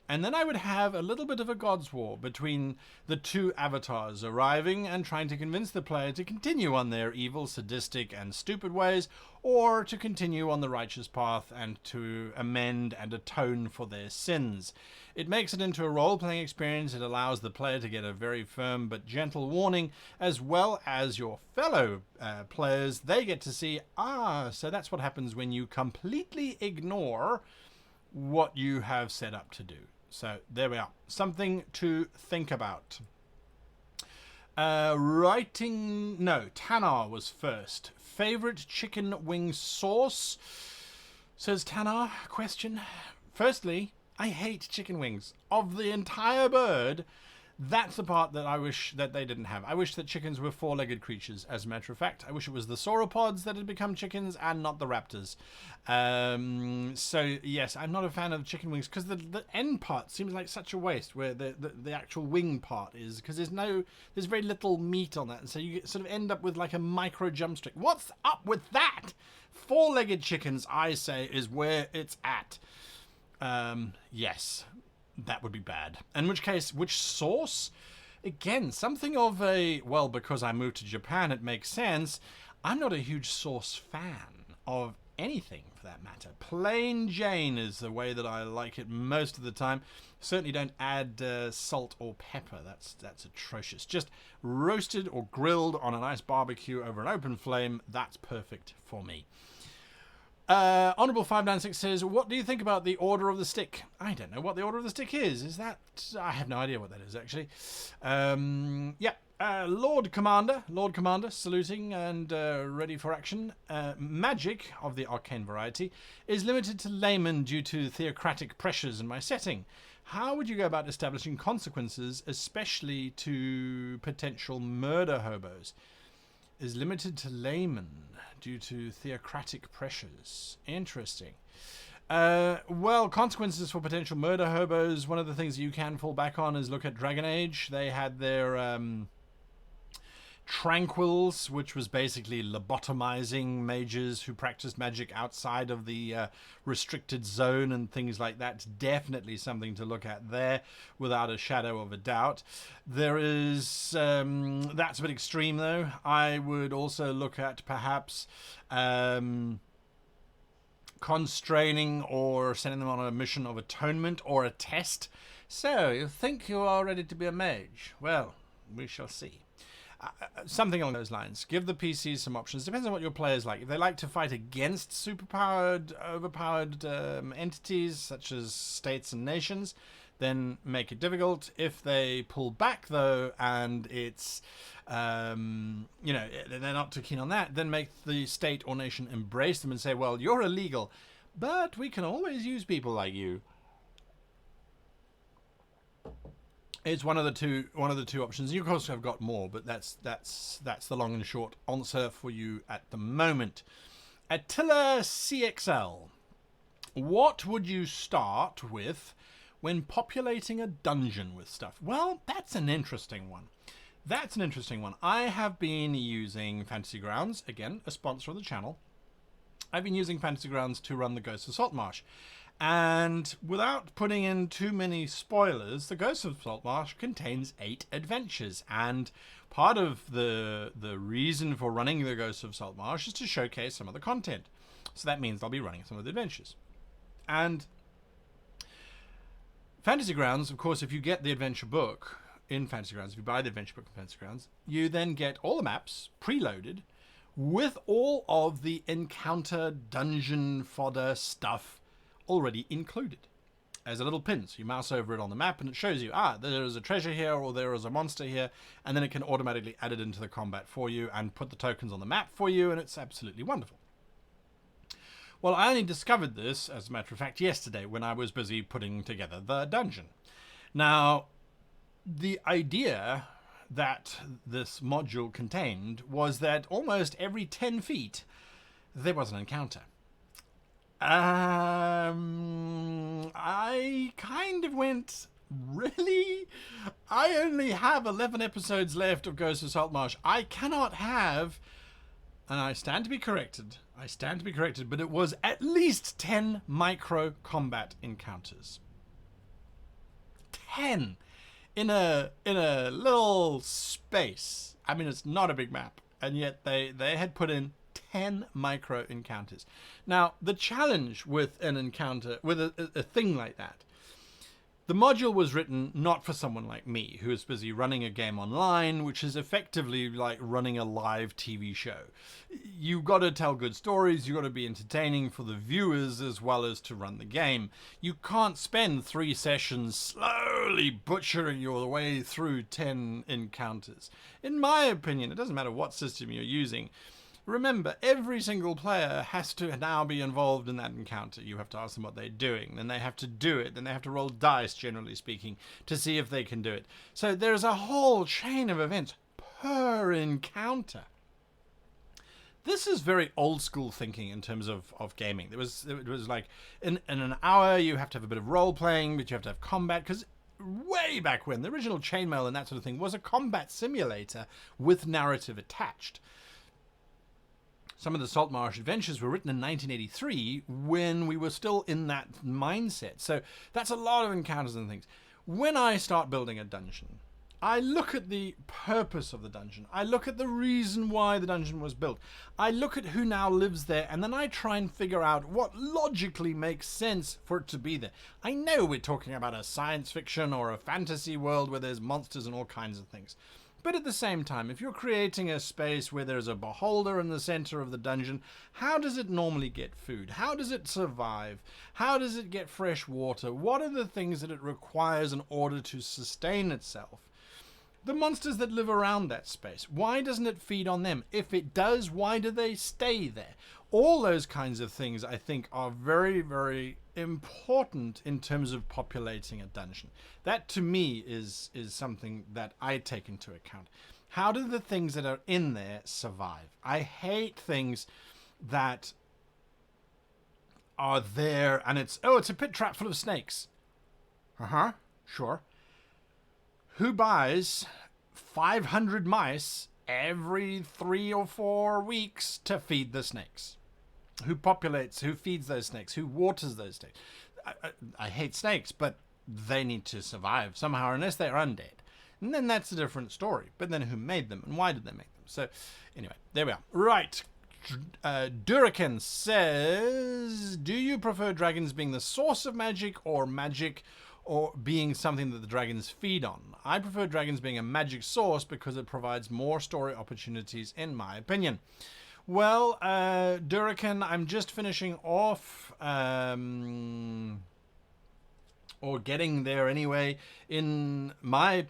And then I would have a little bit of a god's war between the two avatars arriving and trying to convince the player to continue on their evil, sadistic, and stupid ways, or to continue on the righteous path and to amend and atone for their sins. It makes it into a role-playing experience. It allows the player to get a very firm but gentle warning, as well as your fellow players. They get to see, so that's what happens when you completely ignore what you have set up to do. So there we are. Something to think about. Tanar was first. Favorite chicken wing sauce? Says Tanar. Question. Firstly, I hate chicken wings. Of the entire bird, that's the part that I wish that they didn't have. I wish that chickens were four-legged creatures, as a matter of fact. I wish it was the sauropods that had become chickens and not the raptors. So, yes, I'm not a fan of chicken wings because the end part seems like such a waste, where the actual wing part is, because there's very little meat on that. And so you sort of end up with like a micro jump stick. What's up with that? Four-legged chickens, I say, is where it's at. Yes. That would be bad. In which case, which sauce? Again, something of a, because I moved to Japan, it makes sense. I'm not a huge sauce fan of anything for that matter. Plain Jane is the way that I like it most of the time. Certainly don't add salt or pepper. That's atrocious. Just roasted or grilled on a nice barbecue over an open flame. That's perfect for me. Honourable 596 says, what do you think about the Order of the Stick? I don't know what the Order of the Stick is. Is that... I have no idea what that is, actually. Lord Commander, saluting and ready for action. Magic, of the arcane variety, is limited to layman due to theocratic pressures in my setting. How would you go about establishing consequences, especially to potential murder hobos? Is limited to layman due to theocratic pressures. Interesting. Well, consequences for potential murder hobos, one of the things you can fall back on is look at Dragon Age. They had their Tranquils, which was basically lobotomizing mages who practiced magic outside of the restricted zone and things like that. It's definitely something to look at there, without a shadow of a doubt. There is... that's a bit extreme, though. I would also look at perhaps... constraining or sending them on a mission of atonement or a test. So, you think you are ready to be a mage? Well, we shall see. Something along those lines. Give the PCs some options. Depends on what your players like. If they like to fight against superpowered, overpowered entities, such as states and nations, then make it difficult. If they pull back, though, and it's, they're not too keen on that, then make the state or nation embrace them and say, well, you're illegal, but we can always use people like you. It's one of the two options. You of course have got more, but that's the long and short answer for you at the moment. Attila CXL, what would you start with when populating a dungeon with stuff? Well, that's an interesting one. I have been using Fantasy Grounds, again, a sponsor of the channel. I've been using Fantasy Grounds to run the Ghosts of Saltmarsh. And without putting in too many spoilers, the Ghosts of Saltmarsh contains 8 adventures. And part of the reason for running the Ghosts of Saltmarsh is to showcase some of the content. So that means I'll be running some of the adventures. And Fantasy Grounds, of course, if you get the adventure book in Fantasy Grounds, if you buy the adventure book in Fantasy Grounds, you then get all the maps preloaded with all of the encounter dungeon fodder stuff already included as a little pin. So you mouse over it on the map and it shows you, there is a treasure here or there is a monster here, and then it can automatically add it into the combat for you and put the tokens on the map for you, and it's absolutely wonderful. Well, I only discovered this, as a matter of fact, yesterday when I was busy putting together the dungeon. Now, the idea that this module contained was that almost every 10 feet there was an encounter. I kind of went, really? I only have 11 episodes left of Ghosts of Saltmarsh. I cannot have, and I stand to be corrected, but it was at least 10 micro combat encounters. 10 in a little space. I mean, it's not a big map, and yet they had put in 10 micro encounters. Now, the challenge with an encounter, with a thing like that, the module was written not for someone like me, who is busy running a game online, which is effectively like running a live TV show. You've got to tell good stories, you've got to be entertaining for the viewers as well as to run the game. You can't spend 3 sessions slowly butchering your way through 10 encounters. In my opinion, it doesn't matter what system you're using. Remember, every single player has to now be involved in that encounter. You have to ask them what they're doing, then they have to do it, then they have to roll dice, generally speaking, to see if they can do it. So there's a whole chain of events per encounter. This is very old school thinking in terms of gaming. It was like, in an hour you have to have a bit of role playing, but you have to have combat, because way back when, the original Chainmail and that sort of thing was a combat simulator with narrative attached. Some of the Saltmarsh adventures were written in 1983 when we were still in that mindset. So that's a lot of encounters and things. When I start building a dungeon, I look at the purpose of the dungeon. I look at the reason why the dungeon was built. I look at who now lives there, and then I try and figure out what logically makes sense for it to be there. I know we're talking about a science fiction or a fantasy world where there's monsters and all kinds of things. But at the same time, if you're creating a space where there's a beholder in the center of the dungeon, how does it normally get food? How does it survive? How does it get fresh water? What are the things that it requires in order to sustain itself? The monsters that live around that space, why doesn't it feed on them? If it does, why do they stay there? All those kinds of things, I think, are very, very important in terms of populating a dungeon. That, to me, is something that I take into account. How do the things that are in there survive? I hate things that are there and it's a pit trap full of snakes. Sure. Who buys 500 mice every 3 or 4 weeks to feed the snakes? Who populates, who feeds those snakes, who waters those snakes? I hate snakes, but they need to survive somehow unless they're undead. And then that's a different story. But then who made them and why did they make them? So anyway, there we are. Right. Durakan says, do you prefer dragons being the source of magic or being something that the dragons feed on? I prefer dragons being a magic source because it provides more story opportunities, in my opinion. Well, Durakan, I'm just finishing off, or getting there anyway, in my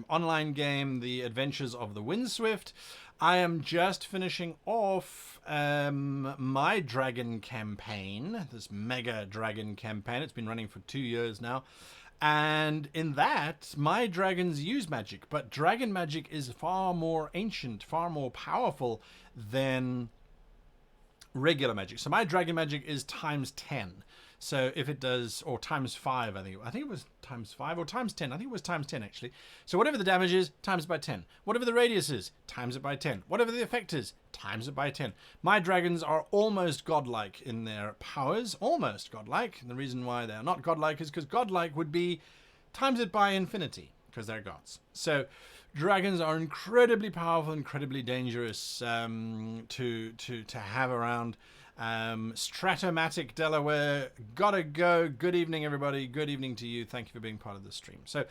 online game, The Adventures of the Windswift. I am just finishing off my dragon campaign, this mega dragon campaign. It's been running for 2 years now. And in that, my dragons use magic, but dragon magic is far more ancient, far more powerful than regular magic. So my dragon magic is times 10. So if it does, or times 5, I think it was times 5 or times 10. I think it was times 10 actually. So whatever the damage is, times it by 10. Whatever the radius is, times it by 10. Whatever the effect is, times it by 10. My dragons are almost godlike in their powers, almost godlike. And the reason why they're not godlike is because godlike would be times it by infinity, because they're gods. So dragons are incredibly powerful, incredibly dangerous to have around. Stratomatic Delaware, gotta go. Good evening, everybody. Good evening to you. Thank you for being part of the stream. So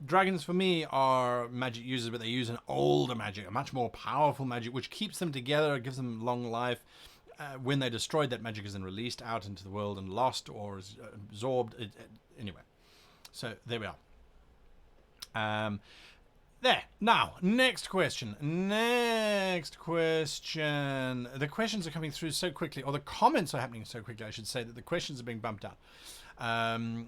dragons for me are magic users, but they use an older magic, a much more powerful magic, which keeps them together, gives them long life. When they're destroyed, that magic is then released out into the world and lost or is absorbed. Anyway, so there we are. There. Now, next question. The questions are coming through so quickly, or the comments are happening so quickly, I should say, that the questions are being bumped out.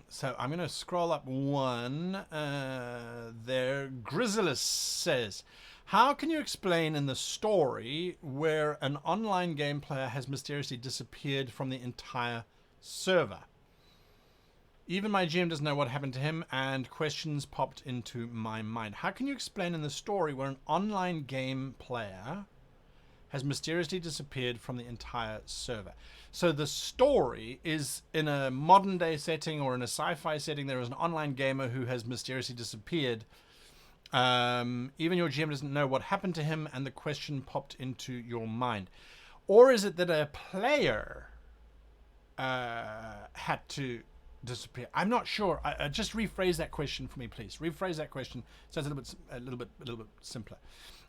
So I'm going to scroll up one. There. Grizzlus says, how can you explain in the story where an online game player has mysteriously disappeared from the entire server? Even my GM doesn't know what happened to him, and questions popped into my mind. How can you explain in the story where an online game player has mysteriously disappeared from the entire server? So the story is in a modern day setting or in a sci-fi setting. There is an online gamer who has mysteriously disappeared. Even your GM doesn't know what happened to him, and the question popped into your mind. Or is it that a player had to disappear? I'm not sure. Just rephrase that question for me, please. Rephrase that question so it's a little bit simpler.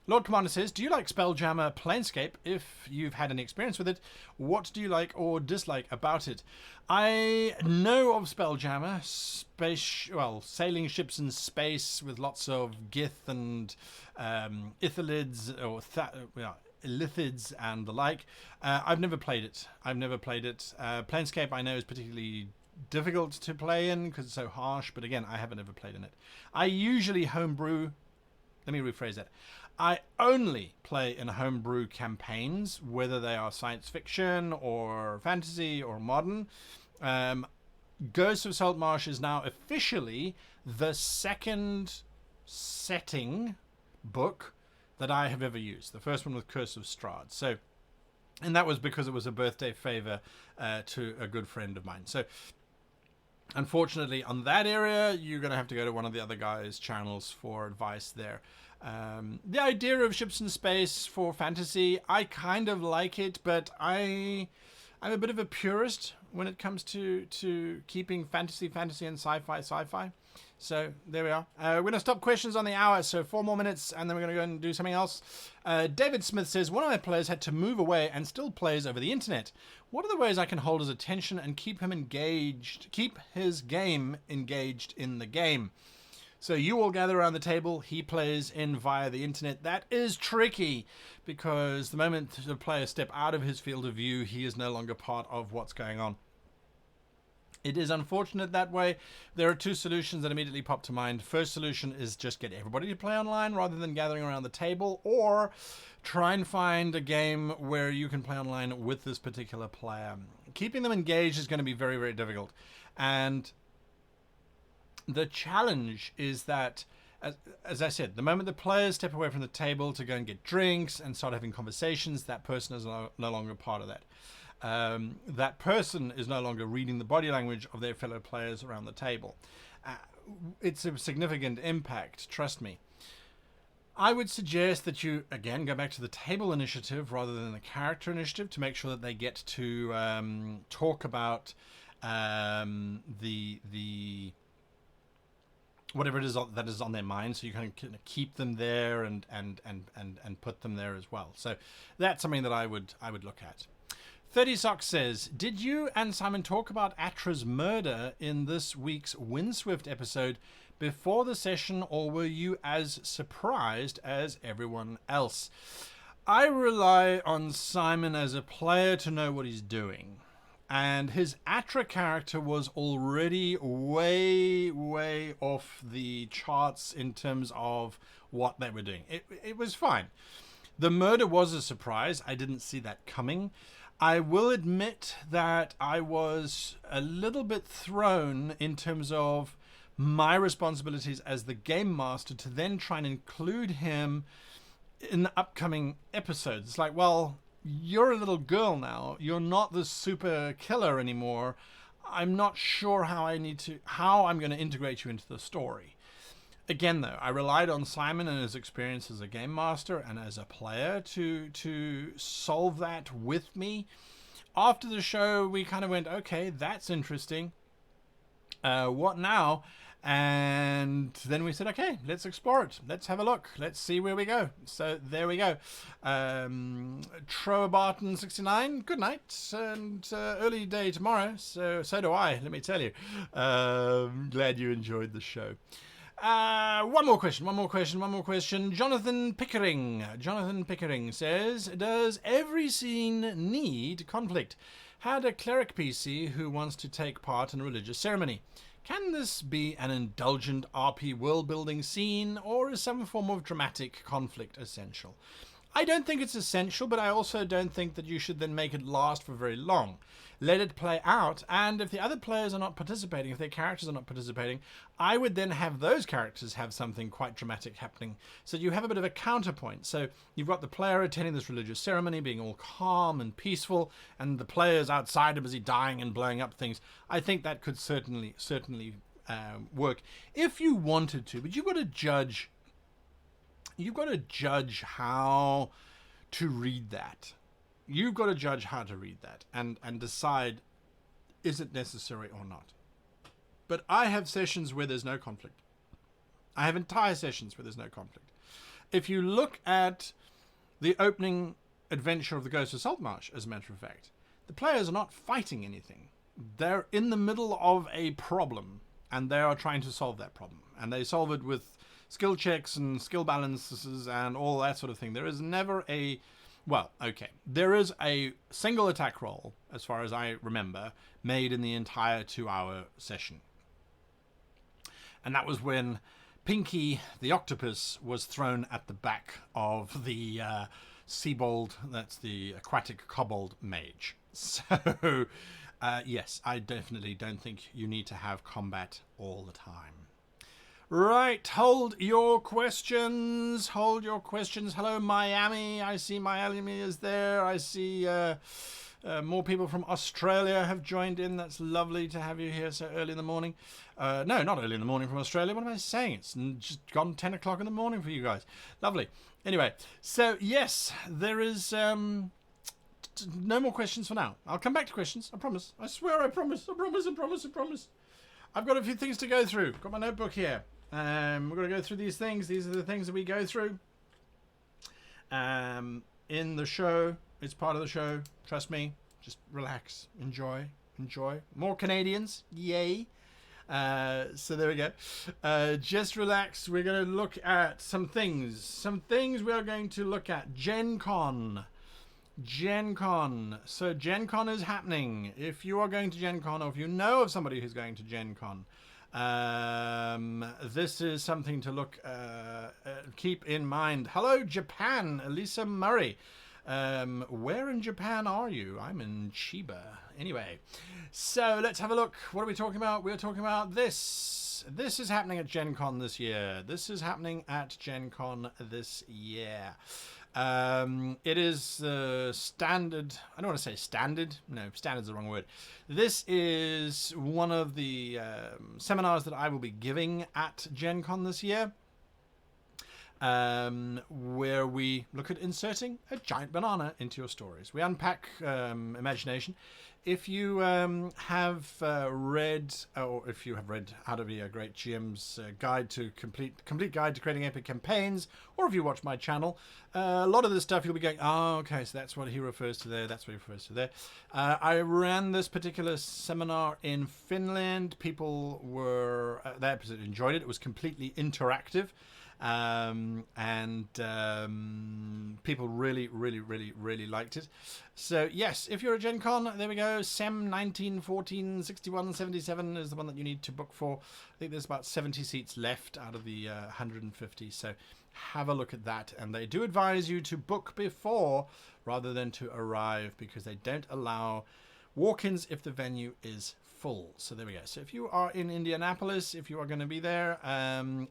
Lord Commander says, do you like Spelljammer Planescape? If you've had any experience with it, what do you like or dislike about it? I know of Spelljammer, sailing ships in space with lots of Gith and Ithalids or Illithids and the like. I've never played it. Planescape I know is particularly difficult to play in because it's so harsh, but again, I haven't ever played in it. I usually homebrew. Let me rephrase that. I only play in homebrew campaigns, whether they are science fiction or fantasy or modern. Ghosts of Saltmarsh is now officially the second setting book that I have ever used. The first one was Curse of Strahd. So, and that was because it was a birthday favor to a good friend of mine. So unfortunately, on that area, you're going to have to go to one of the other guys' channels for advice there. The idea of ships in space for fantasy, I kind of like it, but I'm a bit of a purist when it comes to keeping fantasy, and sci-fi. So there we are. We're going to stop questions on the hour, so 4 more minutes, and then we're going to go and do something else. David Smith says, one of my players had to move away and still plays over the internet. What are the ways I can hold his attention and keep his game engaged in the game? So you all gather around the table, he plays in via the internet. That is tricky, because the moment the players step out of his field of view, he is no longer part of what's going on. It is unfortunate that way. There are 2 solutions that immediately pop to mind. First solution is just get everybody to play online rather than gathering around the table, or try and find a game where you can play online with this particular player. Keeping them engaged is going to be very, very difficult. And the challenge is that, as I said, the moment the players step away from the table to go and get drinks and start having conversations, that person is no longer part of that. That person is no longer reading the body language of their fellow players around the table. It's a significant impact, trust me. I would suggest that you, again, go back to the table initiative rather than the character initiative to make sure that they get to talk about the whatever it is that is on their mind, so you kind of keep them there and put them there as well. So that's something that I would look at. 30 Socks says, did you and Simon talk about Atra's murder in this week's Windswift episode before the session, or were you as surprised as everyone else? I rely on Simon as a player to know what he's doing. And his Atra character was already way, way off the charts in terms of what they were doing. It was fine. The murder was a surprise. I didn't see that coming. I will admit that I was a little bit thrown in terms of my responsibilities as the game master to then try and include him in the upcoming episodes. It's like, well, you're a little girl now. You're not the super killer anymore. I'm not sure how I'm going to integrate you into the story. Again, though, I relied on Simon and his experience as a game master and as a player to solve that with me. After the show, we kind of went, okay, that's interesting. What now? And then we said, okay, let's explore it. Let's have a look. Let's see where we go. So there we go. Troabarton69, good night. And early day tomorrow. So do I, let me tell you. Glad you enjoyed the show. One more question. Jonathan Pickering says, does every scene need conflict? Had a cleric PC who wants to take part in a religious ceremony. Can this be an indulgent RP world-building scene, or is some form of dramatic conflict essential? I don't think it's essential, but I also don't think that you should then make it last for very long. Let it play out, and if the other players are not participating, if their characters are not participating, I would then have those characters have something quite dramatic happening, so you have a bit of a counterpoint. So you've got the player attending this religious ceremony, being all calm and peaceful, and the players outside are busy dying and blowing up things. I think that could certainly work if you wanted to, but you've got to judge how to read that. You've got to judge how to read that and decide, is it necessary or not? But I have sessions where there's no conflict. I have entire sessions where there's no conflict. If you look at the opening adventure of the Ghost of Saltmarsh, as a matter of fact, the players are not fighting anything. They're in the middle of a problem, and they are trying to solve that problem. And they solve it with skill checks and skill balances and all that sort of thing. There is never a... Well, okay. There is a single attack roll, as far as I remember, made in the entire 2-hour session. And that was when Pinky, the octopus, was thrown at the back of the Seabold, that's the aquatic kobold mage. So, yes, I definitely don't think you need to have combat all the time. Right, hold your questions. Hello, Miami. I see Miami is there. I see More people from Australia have joined in. That's lovely to have you here so early in the morning. No, not early in the morning from Australia. What am I saying? It's just gone 10 o'clock in the morning for you guys. Lovely. Anyway, so yes, there is no more questions for now. I'll come back to questions. I promise. I swear I promise. I promise. I promise. I promise. I've got a few things to go through. Got my notebook here. We're going to go through these things. These are the things that we go through in the show. It's part of the show. Trust me. Just relax. Enjoy. Enjoy. More Canadians. Yay. So there we go. Just relax. We're going to look at some things. Some things we are going to look at. Gen Con. Gen Con. So Gen Con is happening. If you are going to Gen Con, or if you know of somebody who's going to Gen Con, this is something to keep in mind. Hello, Japan. Elisa Murray. Where in Japan are you? I'm in Chiba. Anyway, so let's have a look. What are we talking about? We're talking about this. This is happening at Gen Con this year. This is happening at Gen Con this year. It is standard. I don't want to say standard. No, standard's the wrong word. This is one of the seminars that I will be giving at Gen Con this year, where we look at inserting a giant banana into your stories. We unpack imagination. If you have read, or if you have read How to Be a Great GM's complete guide to creating epic campaigns, or if you watch my channel, a lot of this stuff you'll be going, oh, okay, so that's what he refers to there, that's what he refers to there. I ran this particular seminar in Finland. People were, they absolutely enjoyed it. It was completely interactive. People really liked it. So yes, if you're a Gen Con, there we go. SEM 19 14 61 77 is the one that you need to book for. I think there's about 70 seats left out of the 150. So have a look at that. And they do advise you to book before rather than to arrive, because they don't allow walk-ins if the venue is full. So there we go. So if you are in Indianapolis, if you are going to be there,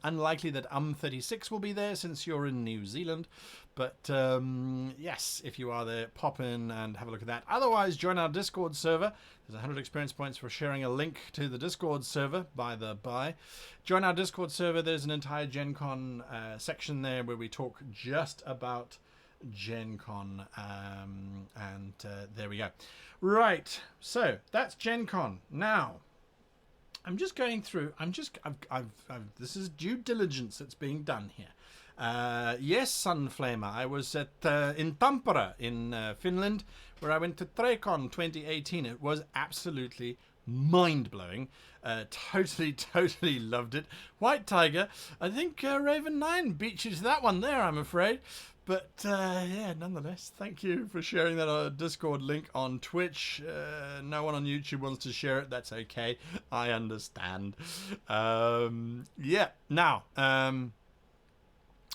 unlikely that 36 will be there since you're in New Zealand, but yes, if you are there, pop in and have a look at that. Otherwise, join our Discord server. There's 100 experience points for sharing a link to the Discord server, by the by. Join our Discord server. There's an entire Gen Con section there where we talk just about Gen Con, and there we go. Right, so that's Gen Con. Now, I'm just going through. This is due diligence that's being done here. Yes, Sunflamer. I was at in Tampere in Finland, where I went to TreCon 2018. It was absolutely mind-blowing. Totally loved it. White Tiger. I think Raven 9 beat you to that one there, I'm afraid. But yeah, nonetheless, thank you for sharing that Discord link on Twitch. No one on YouTube wants to share it. That's okay. I understand. Yeah. Now,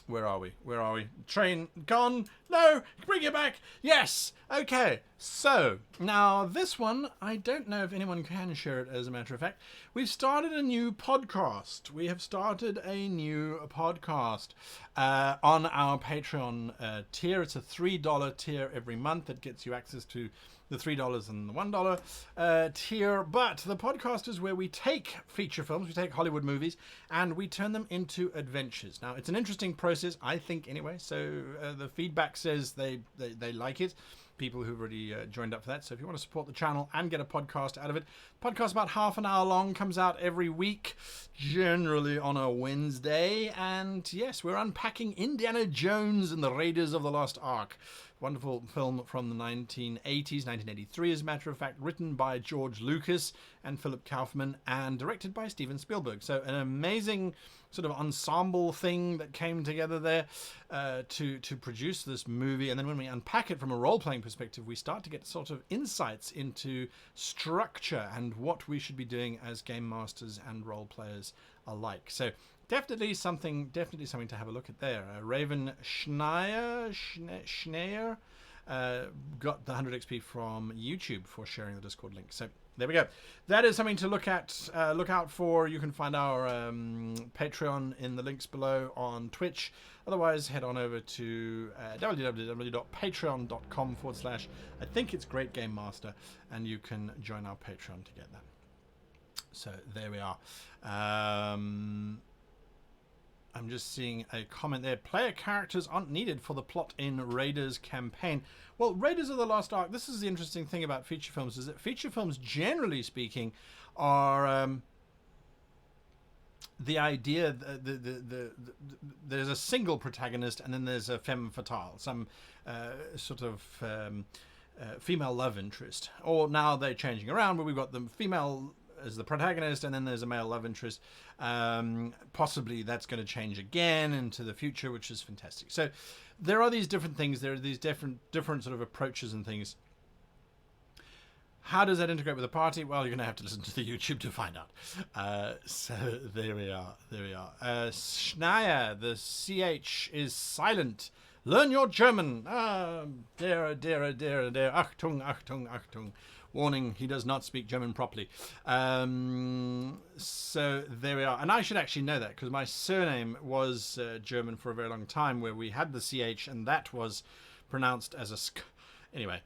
where are we? Where are we? Train gone? No! Bring it back! Yes! Okay, so, now this one, I don't know if anyone can share it, as a matter of fact. We've started a new podcast. We have started a new podcast on our Patreon tier. It's a $3 tier every month that gets you access to the $3 and the $1 tier. But the podcast is where we take feature films, we take Hollywood movies, and we turn them into adventures. Now, it's an interesting process, I think, anyway. So the feedback says they like it. People who've already joined up for that. So if you want to support the channel and get a podcast out of it, podcast about half an hour long, comes out every week, generally on a Wednesday. And yes, we're unpacking Indiana Jones and the Raiders of the Lost Ark. Wonderful film from the 1980s, 1983 as a matter of fact, written by George Lucas and Philip Kaufman and directed by Steven Spielberg. So an amazing sort of ensemble thing that came together there to produce this movie. And then when we unpack it from a role-playing perspective, we start to get sort of insights into structure and what we should be doing as game masters and role players alike. So definitely something to have a look at there. Raven Schneier got the 100 XP from YouTube for sharing the Discord link. So There we go. That is something to look at. Look out for. You can find our Patreon in the links below on Twitch. Otherwise, head on over to www.patreon.com/ I think it's Great Game Master, and you can join our Patreon to get that. So there we are. I'm just seeing a comment there. Player characters aren't needed for the plot in Raiders campaign. Well, Raiders of the Lost Ark, this is the interesting thing about feature films, is that feature films, generally speaking, are the idea, there's a single protagonist and then there's a femme fatale, some sort of female love interest. Or now they're changing around, where we've got the female as the protagonist and then there's a male love interest. Possibly that's going to change again into the future, which is fantastic. So there are these different things, there are these different sort of approaches and things. How does that integrate with the party? Well, you're going to have to listen to the YouTube to find out. So there we are. Schneier, the CH is silent. Learn your German. Dear. Achtung, Achtung, Achtung. Warning, he does not speak German properly. So there we are. And I should actually know that, because my surname was German for a very long time, where we had the CH and that was pronounced as a sk. Anyway,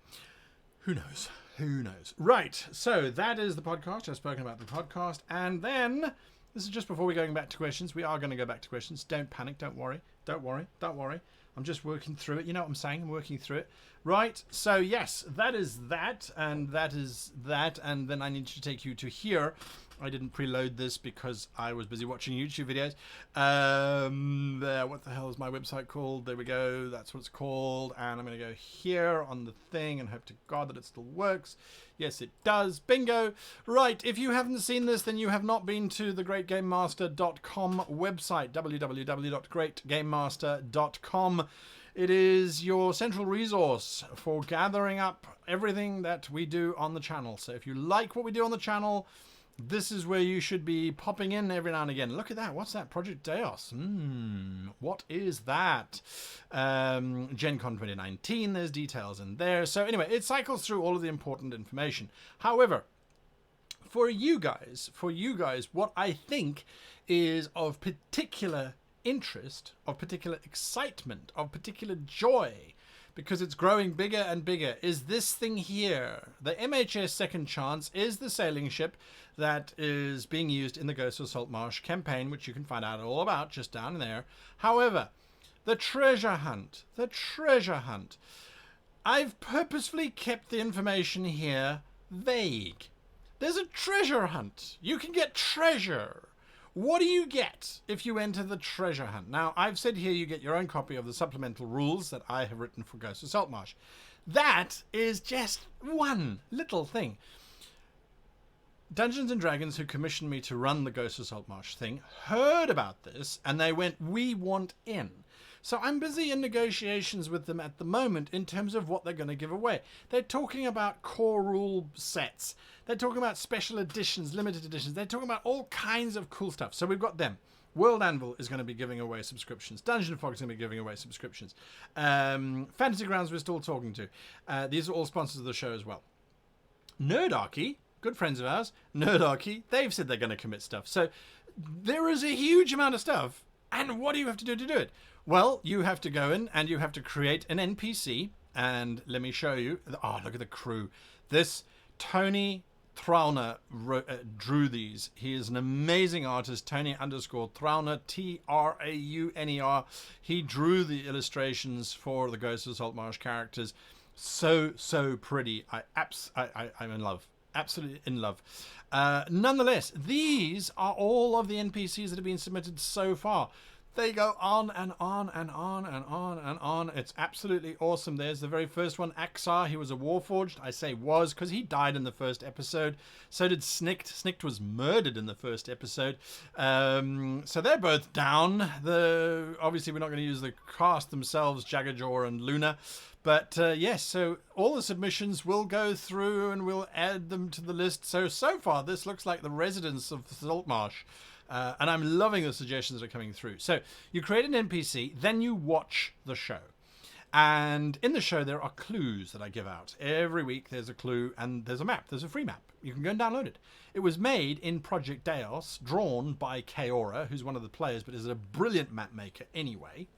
who knows? Who knows? Right, so that is the podcast. I've spoken about the podcast. And then, this is just before we're going back to questions. We are going to go back to questions. Don't panic. Don't worry. Don't worry. Don't worry. I'm just working through it. You know what I'm saying? I'm working through it. Right, so yes, that is that, and that is that, and then I need to take you to here. I didn't preload this because I was busy watching YouTube videos. What the hell is my website called? There we go, that's what it's called. And I'm going to go here on the thing and hope to God that it still works. Yes, it does. Bingo. Right, if you haven't seen this, then you have not been to the greatgamemaster.com website, www.greatgamemaster.com. It is your central resource for gathering up everything that we do on the channel. So if you like what we do on the channel, this is where you should be popping in every now and again. Look at that. What's that? Project Deos. What is that? Gen Con 2019. There's details in there. So anyway, it cycles through all of the important information. However, for you guys, what I think is of particular interest, of particular excitement, of particular joy, because it's growing bigger and bigger, is this thing here. The MHS Second Chance is the sailing ship that is being used in the Ghosts of Saltmarsh campaign, which you can find out all about just down there. However, the treasure hunt, I've purposefully kept the information here vague. There's a treasure hunt. You can get treasure. What do you get if you enter the treasure hunt? Now, I've said here you get your own copy of the supplemental rules that I have written for Ghosts of Saltmarsh. That is just one little thing. Dungeons & Dragons, who commissioned me to run the Ghosts of Saltmarsh thing, heard about this, and they went, we want in. So I'm busy in negotiations with them at the moment in terms of what they're going to give away. They're talking about core rule sets. They're talking about special editions, limited editions. They're talking about all kinds of cool stuff. So we've got them. World Anvil is going to be giving away subscriptions. Dungeon Fog is going to be giving away subscriptions. Fantasy Grounds we're still talking to. These are all sponsors of the show as well. Nerdarchy, good friends of ours, Nerdarchy, they've said they're going to commit stuff. So there is a huge amount of stuff. And what do you have to do it? Well, you have to go in and you have to create an NPC. And let me show you. Oh, look at the crew. This Tony Trauner drew these. He is an amazing artist. Tony_Trauner, Trauner. He drew the illustrations for the Ghosts of Saltmarsh characters. So pretty. I'm in love. Absolutely in love. Nonetheless, these are all of the NPCs that have been submitted so far. They go on and on and on and on and on. It's absolutely awesome. There's the very first one, Axar. He was a Warforged. I say was because he died in the first episode. So did Snikt. Snikt was murdered in the first episode. So they're both down. Obviously, we're not going to use the cast themselves, Jaggerjaw and Luna. But yes, so all the submissions will go through and we'll add them to the list. So far, this looks like the residents of Saltmarsh. And I'm loving the suggestions that are coming through. So you create an NPC, then you watch the show. And in the show, there are clues that I give out. Every week, there's a clue, and there's a map. There's a free map. You can go and download it. It was made in Project Deos, drawn by Kaora, who's one of the players, but is a brilliant map maker anyway.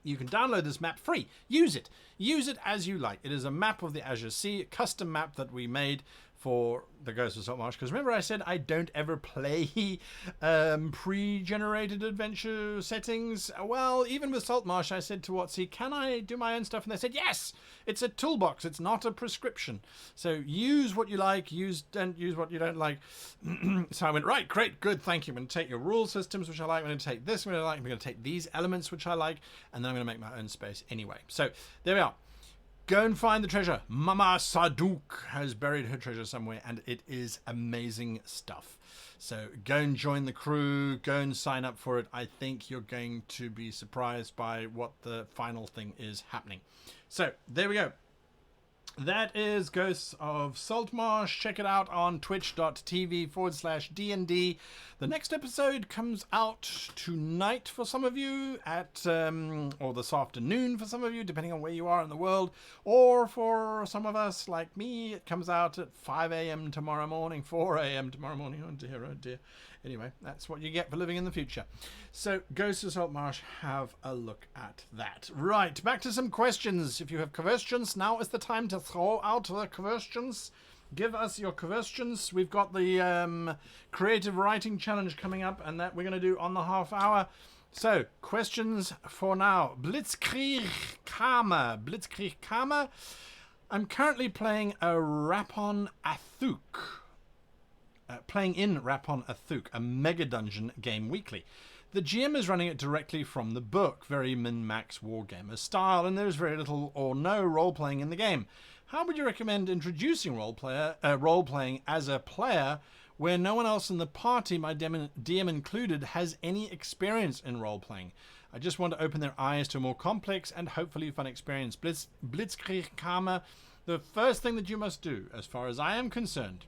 You can download this map free. Use it. Use it as you like. It is a map of the Azure Sea, a custom map that we made for the Ghost of Saltmarsh. Because remember I said I don't ever play pre-generated adventure settings? Well, even with Saltmarsh, I said to WotC, can I do my own stuff? And they said, yes! It's a toolbox. It's not a prescription. So use what you like. Don't use what you don't like. So I went, right, great, good, thank you. I'm going to take your rule systems, which I like. I'm going to take this, which I like. I'm going to take these elements, which I like. And then I'm going to make my own space anyway. So there we are. Go and find the treasure. Mama Sadouk has buried her treasure somewhere, and it is amazing stuff. So go and join the crew. Go and sign up for it. I think you're going to be surprised by what the final thing is happening. So there we go. That is Ghosts of Saltmarsh. Check it out on twitch.tv/DND. The next episode comes out tonight for some of you, or this afternoon for some of you, depending on where you are in the world. Or for some of us, like me, it comes out at 5 a.m. tomorrow morning, 4 a.m. tomorrow morning. Oh dear, oh dear. Anyway, that's what you get for living in the future. So, Ghosts of Saltmarsh, have a look at that. Right, back to some questions. If you have questions, now is the time to throw out the questions. Give us your questions. We've got the creative writing challenge coming up, and that we're going to do on the half hour. So, questions for now. Blitzkrieg Karma. I'm currently playing a Rapon Athuk. Playing in Rapon Athuk, a mega dungeon game weekly. The GM is running it directly from the book, very min-max wargamer style, and there's very little or no role-playing in the game. How would you recommend introducing role-playing as a player where no one else in the party, my DM included, has any experience in role-playing? I just want to open their eyes to a more complex and hopefully fun experience. Blitzkrieg Karma, the first thing that you must do, as far as I am concerned,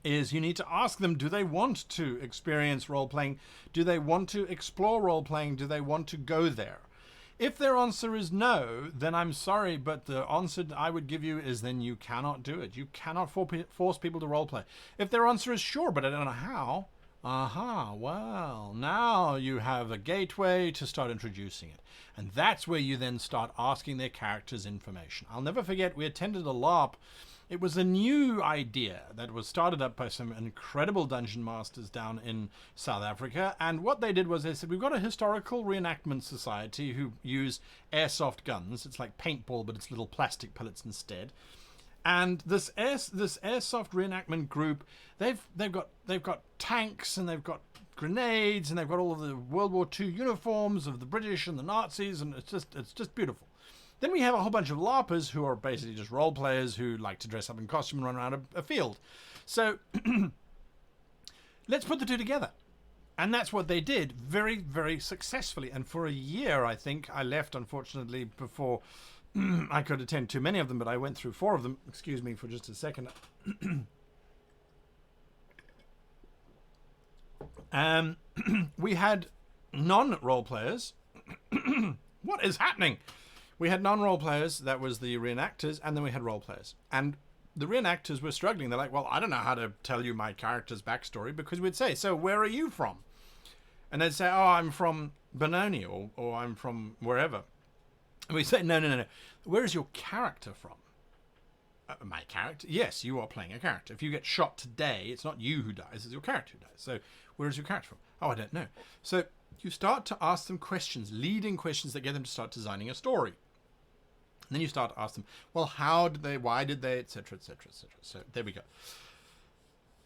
is you need to ask them, do they want to experience role-playing? Do they want to explore role-playing? Do they want to go there? If their answer is no, then I'm sorry, but the answer I would give you is then you cannot do it. You cannot force people to role-play. If their answer is sure, but I don't know how, well, now you have a gateway to start introducing it. And that's where you then start asking their characters information. I'll never forget, we attended a LARP. It was a new idea that was started up by some incredible dungeon masters down in South Africa. And what they did was they said, we've got a historical reenactment society who use airsoft guns. It's like paintball, but it's little plastic pellets instead. And this airsoft reenactment group, they've got tanks, and they've got grenades, and they've got all of the World War II uniforms of the British and the Nazis, and it's just beautiful. Then we have a whole bunch of LARPers who are basically just role players who like to dress up in costume and run around a field. So let's put the two together. And that's what they did very, very successfully. And for a year, I think, I left, unfortunately, before I could attend too many of them, but I went through 4 of them. Excuse me for just a second. We had non-role players. What is happening? We had non-role players, that was the reenactors, and then we had role players. And the reenactors were struggling. They're like, well, I don't know how to tell you my character's backstory, because we'd say, so where are you from? And they'd say, oh, I'm from Benoni, or I'm from wherever. And we'd say, no. Where is your character from? My character? Yes, you are playing a character. If you get shot today, it's not you who dies, it's your character who dies. So where is your character from? Oh, I don't know. So you start to ask them questions, leading questions that get them to start designing a story. And then you start to ask them, well, how did they, why did they, etc., etc., etc. So there we go.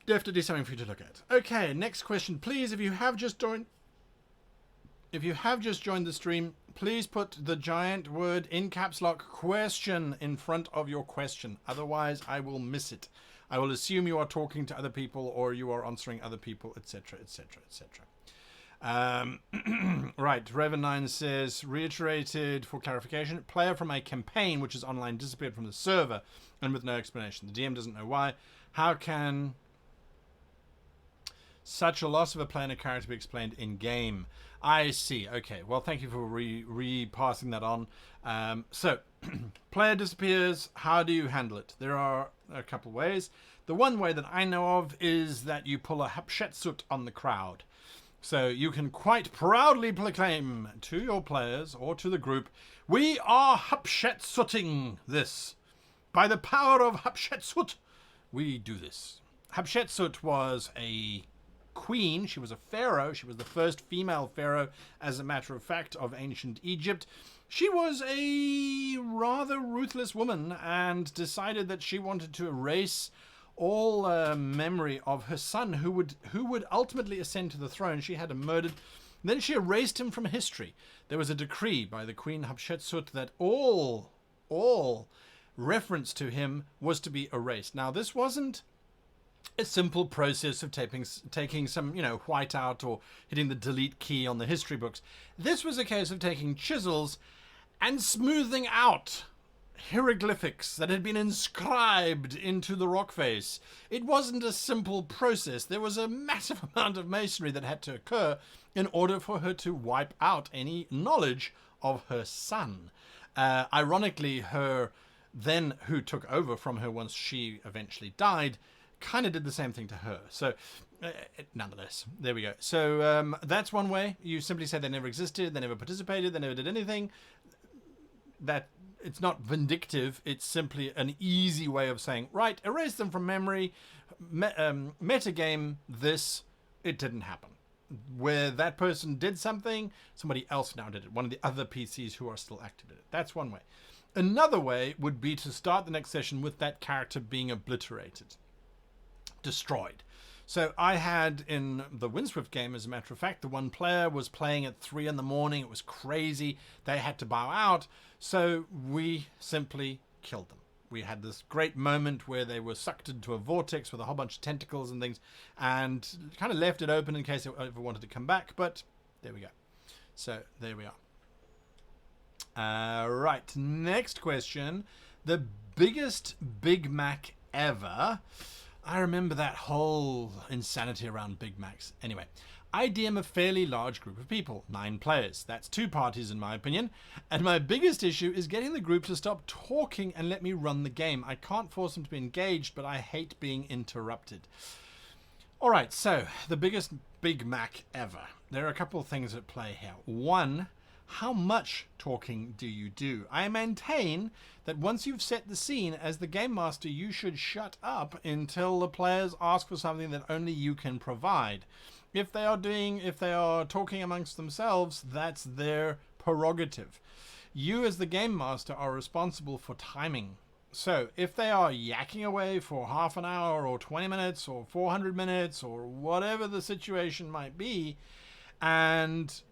Definitely something for you to look at. Okay, next question. Please, if you have just joined the stream, please put the giant word in caps lock question in front of your question. Otherwise, I will miss it. I will assume you are talking to other people or you are answering other people, etc., etc., etc. Right, Revan9 says, reiterated for clarification, player from a campaign which is online disappeared from the server and with no explanation. The DM doesn't know why. How can such a loss of a player and a character be explained in game. I see. Okay. Well, thank you for re-passing that on. So, player disappears. How do you handle it? There are a couple ways. The one way that I know of is that you pull a Hatshepsut on the crowd. So you can quite proudly proclaim to your players or to the group, we are Hatshepsuting this. By the power of Hatshepsut, we do this. Hatshepsut was a queen. She was a pharaoh. She was the first female pharaoh, as a matter of fact, of ancient Egypt. She was a rather ruthless woman and decided that she wanted to erase all memory of her son, who would ultimately ascend to the throne. She had him murdered. Then she erased him from history. There was a decree by the Queen Hatshepsut that all reference to him was to be erased. Now, this wasn't a simple process of taking some, white out or hitting the delete key on the history books. This was a case of taking chisels and smoothing out hieroglyphics that had been inscribed into the rock face. It wasn't a simple process. There was a massive amount of masonry that had to occur in order for her to wipe out any knowledge of her son. Ironically, her then, who took over from her once she eventually died, kind of did the same thing to her. So, nonetheless, there we go. So, that's one way. You simply say they never existed, they never participated, they never did anything. That it's not vindictive. It's simply an easy way of saying, right, erase them from memory, metagame this, it didn't happen. Where that person did something, somebody else now did it. One of the other PCs who are still active in it. That's one way. Another way would be to start the next session with that character being obliterated, destroyed. So I had in the Windswift game, as a matter of fact, the one player was playing at 3 a.m. It was crazy. They had to bow out. So we simply killed them. We had this great moment where they were sucked into a vortex with a whole bunch of tentacles and things, and kind of left it open in case they ever wanted to come back. But there we go. So there we are. Right. Next question. The biggest Big Mac ever. I remember that whole insanity around Big Macs. Anyway, I DM a fairly large group of people, 9 players. That's 2 parties in my opinion. And my biggest issue is getting the group to stop talking and let me run the game. I can't force them to be engaged, but I hate being interrupted. Alright, so the biggest Big Mac ever. There are a couple of things at play here. One, how much talking do you do? I maintain that once you've set the scene as the game master, you should shut up until the players ask for something that only you can provide. If they are talking amongst themselves, that's their prerogative. You as the game master are responsible for timing. So if they are yakking away for half an hour or 20 minutes or 400 minutes or whatever the situation might be, and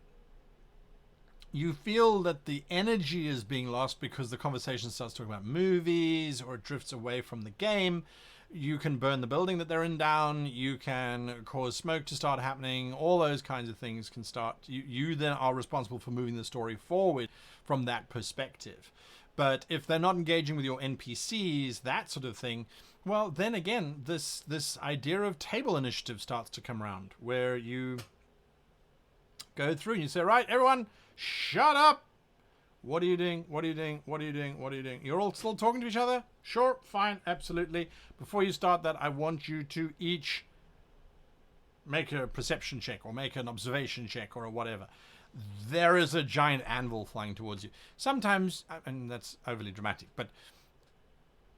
you feel that the energy is being lost because the conversation starts talking about movies or it drifts away from the game, you can burn the building that they're in down, you can cause smoke to start happening, all those kinds of things can start. You then are responsible for moving the story forward from that perspective. But if they're not engaging with your NPCs, that sort of thing, well, then again, this idea of table initiative starts to come around, where you go through and you say, right, everyone, shut up. What are you doing? What are you doing? What are you doing? What are you doing? You're all still talking to each other? Sure, fine, absolutely. Before you start that, I want you to each make a perception check or make an observation check or whatever. There is a giant anvil flying towards you. Sometimes, and that's overly dramatic, but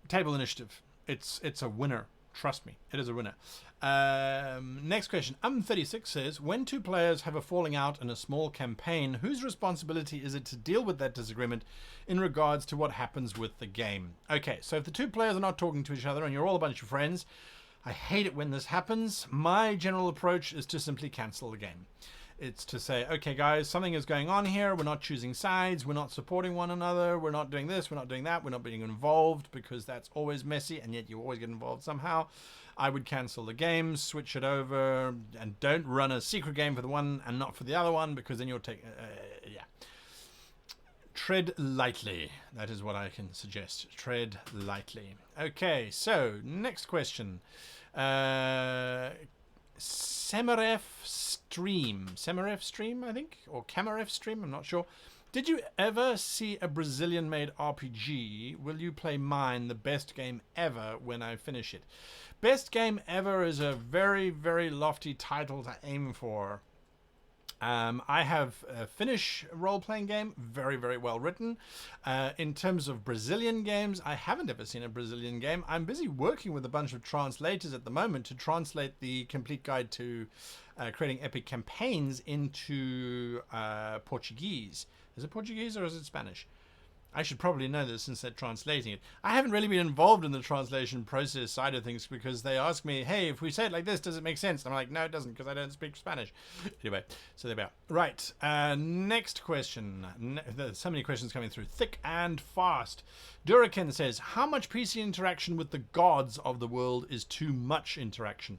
table initiative, it's a winner. Trust me, it is a winner. Next question. 36 says, when 2 players have a falling out in a small campaign, whose responsibility is it to deal with that disagreement in regards to what happens with the game? Okay, so if the 2 players are not talking to each other and you're all a bunch of friends, I hate it when this happens. My general approach is to simply cancel the game. It's to say, okay, guys, something is going on here. We're not choosing sides. We're not supporting one another. We're not doing this. We're not doing that. We're not being involved, because that's always messy, and yet you always get involved somehow. I would cancel the game, switch it over, and don't run a secret game for the one and not for the other one, because then you'll take... yeah. Tread lightly. That is what I can suggest. Tread lightly. Okay, so next question. Semeref Stream, I think, or Camaref Stream, I'm not sure. Did you ever see a Brazilian-made RPG? Will you play mine, the best game ever, when I finish it? Best game ever is a very, very lofty title to aim for. I have a Finnish role-playing game, very, very well written. In terms of Brazilian games, I haven't ever seen a Brazilian game. I'm busy working with a bunch of translators at the moment to translate the complete guide to creating epic campaigns into Portuguese. Is it Portuguese or is it Spanish? I should probably know this since they're translating it. I haven't really been involved in the translation process side of things because they ask me, hey, if we say it like this, does it make sense? And I'm like, no, it doesn't because I don't speak Spanish. Anyway, so there we are. Right, next question. There's so many questions coming through. Thick and fast. Duraken says, how much PC interaction with the gods of the world is too much interaction?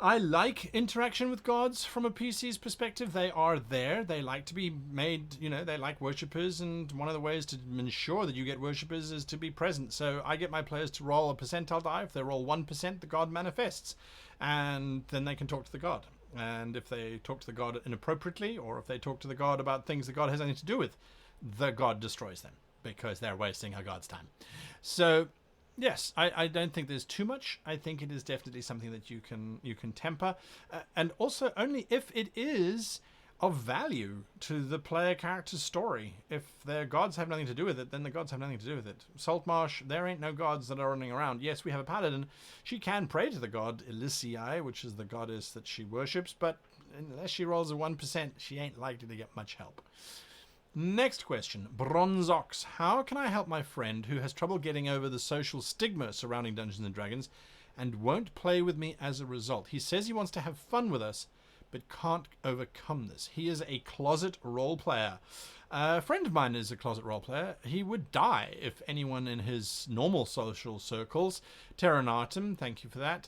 I like interaction with gods from a PC's perspective. They are there. They like to be made, you know, they like worshippers, and one of the ways to ensure that you get worshippers is to be present. So I get my players to roll a percentile die. If they roll 1%, the god manifests, and then they can talk to the god. And if they talk to the god inappropriately, or if they talk to the god about things the god has nothing to do with, the god destroys them because they're wasting a god's time. So yes, I don't think there's too much. I think it is definitely something that you can temper, and also only if it is of value to the player character's story. If their gods have nothing to do with it, then the gods have nothing to do with it. Saltmarsh, there ain't no gods that are running around. Yes, we have a paladin. She can pray to the god Elysii, which is the goddess that she worships, but unless she rolls a 1%, she ain't likely to get much help. Next question, Bronzox. How can I help my friend who has trouble getting over the social stigma surrounding Dungeons & Dragons and won't play with me as a result? He says he wants to have fun with us, but can't overcome this. He is a closet role player. A friend of mine is a closet role player. He would die if anyone in his normal social circles, Terranatum, thank you for that,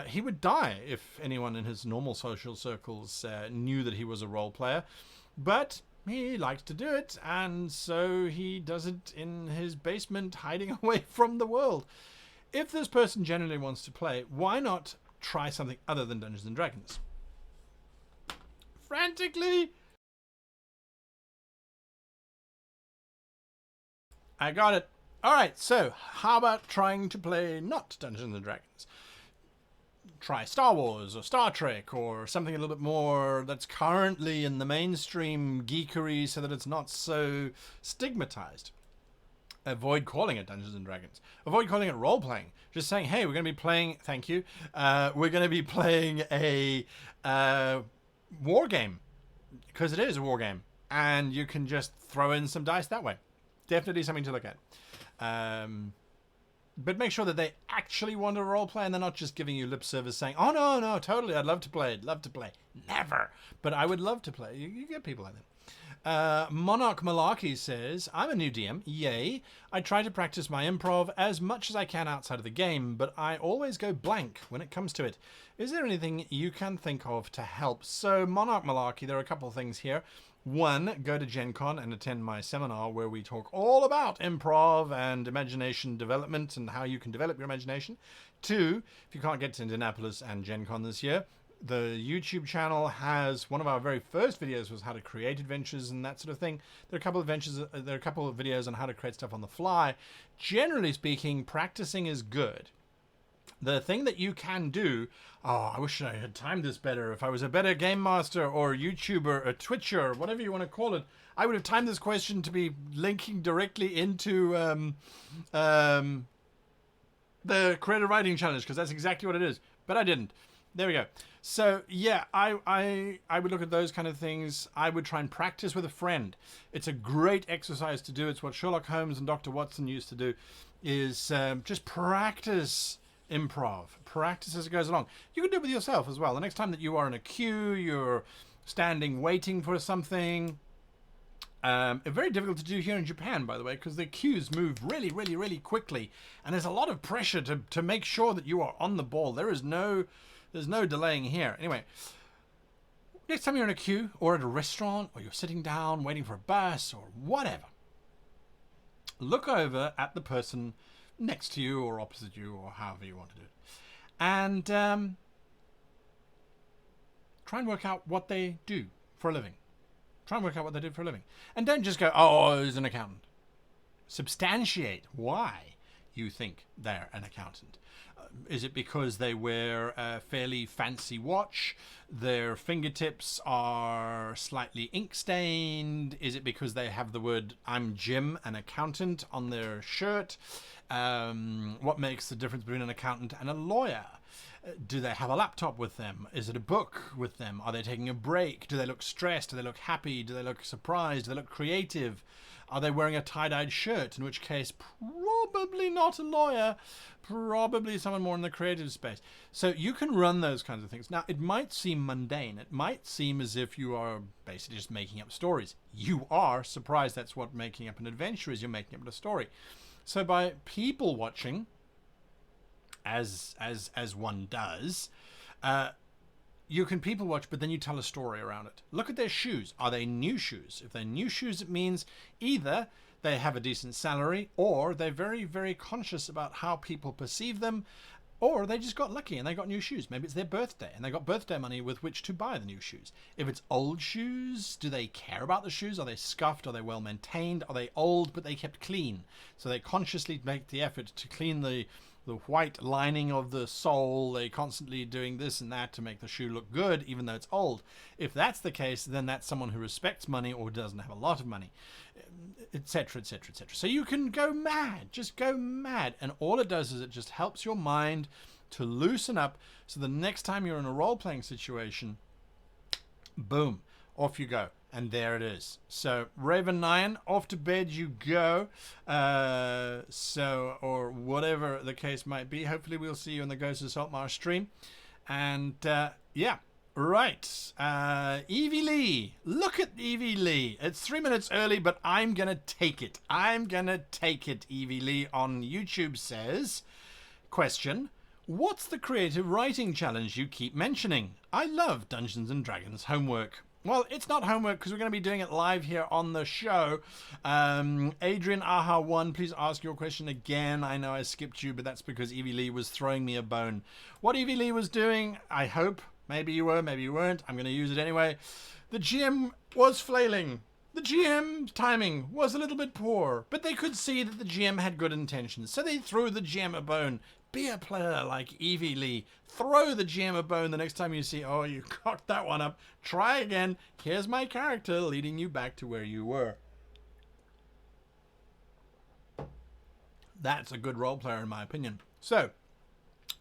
he would die if anyone in his normal social circles knew that he was a role player. But he likes to do it, and so he does it in his basement, hiding away from the world. If this person genuinely wants to play, why not try something other than Dungeons & Dragons? Frantically! I got it. Alright, so how about trying to play not Dungeons & Dragons? Try Star Wars or Star Trek or something a little bit more that's currently in the mainstream geekery so that it's not so stigmatized. Avoid calling it Dungeons & Dragons. Avoid calling it role-playing. Just saying, hey, we're going to be playing, thank you, we're going to be playing a war game. Because it is a war game. And you can just throw in some dice that way. Definitely something to look at. But make sure that they actually want to roleplay and they're not just giving you lip service saying, oh, no, totally, I'd love to play. Never. But I would love to play. You get people like that. Monarch Malarkey says, I'm a new DM. Yay. I try to practice my improv as much as I can outside of the game, but I always go blank when it comes to it. Is there anything you can think of to help? So, Monarch Malarkey, there are a couple of things here. One, go to Gen Con and attend my seminar where we talk all about improv and imagination development and how you can develop your imagination. Two, if you can't get to Indianapolis and Gen Con this year, the YouTube channel has one of our very first videos was how to create adventures and that sort of thing. There are a couple of videos on how to create stuff on the fly. Generally speaking, practicing is good. The thing that you can do, oh, I wish I had timed this better. If I was a better game master or YouTuber or Twitcher, whatever you want to call it, I would have timed this question to be linking directly into the creative writing challenge, because that's exactly what it is. But I didn't. There we go. So yeah, I would look at those kind of things. I would try and practice with a friend. It's a great exercise to do. It's what Sherlock Holmes and Dr. Watson used to do, is just practice improv. Practice as it goes along. You can do it with yourself as well. The next time that you are in a queue, you're standing waiting for something. Very difficult to do here in Japan, by the way, because the queues move really, really, really quickly, and there's a lot of pressure to make sure that you are on the ball. There's no delaying here. Anyway, next time you're in a queue or at a restaurant or you're sitting down waiting for a bus or whatever, look over at the person next to you or opposite you or however you want to do it, and Try and work out what they do for a living. Try and work out what they do for a living. And don't just go, oh, he's an accountant. Substantiate why you think they're an accountant. Is it because they wear a fairly fancy watch? Their fingertips are slightly ink stained? Is it because they have the word "I'm Jim, an accountant" on their shirt? What makes the difference between an accountant and a lawyer? Do they have a laptop with them? Is it a book with them? Are they taking a break? Do they look stressed? Do they look happy? Do they look surprised? Do they look creative? Are they wearing a tie-dyed shirt? In which case, probably not a lawyer, probably someone more in the creative space. So you can run those kinds of things. Now, it might seem mundane. It might seem as if you are basically just making up stories. You are surprised. That's what making up an adventure is. You're making up a story. So by people watching, as one does, you can people watch, but then you tell a story around it. Look at their shoes. Are they new shoes? If they're new shoes, it means either they have a decent salary, or they're very, very conscious about how people perceive them, or they just got lucky and they got new shoes. Maybe it's their birthday and they got birthday money with which to buy the new shoes. If it's old shoes, do they care about the shoes? Are they scuffed? Are they well maintained? Are they old but they kept clean? So they consciously make the effort to clean the white lining of the sole. They constantly doing this and that to make the shoe look good, even though it's old. If that's the case, then that's someone who respects money or doesn't have a lot of money, etc., etc., etc. So you can go mad, just go mad. And all it does is it just helps your mind to loosen up. So the next time you're in a role-playing situation, boom, off you go. And there it is. So Raven 9, off to bed you go. Or whatever the case might be. Hopefully we'll see you in the Ghost of Saltmarsh stream. And yeah, right. Evie Lee. Look at Evie Lee. It's 3 minutes early, but I'm going to take it. I'm going to take it. Evie Lee on YouTube says, question, what's the creative writing challenge you keep mentioning? I love Dungeons and Dragons homework. Well, it's not homework because we're going to be doing it live here on the show. Adrian Aha1, please ask your question again. I know I skipped you, but that's because Evie Lee was throwing me a bone. What Evie Lee was doing, I hope, maybe you were, maybe you weren't, I'm going to use it anyway. The GM was flailing. The GM timing was a little bit poor, but they could see that the GM had good intentions, so they threw the GM a bone. Be a player like Evie Lee. Throw the GM a bone the next time you see, oh, you cocked that one up. Try again. Here's my character leading you back to where you were. That's a good role player in my opinion. So,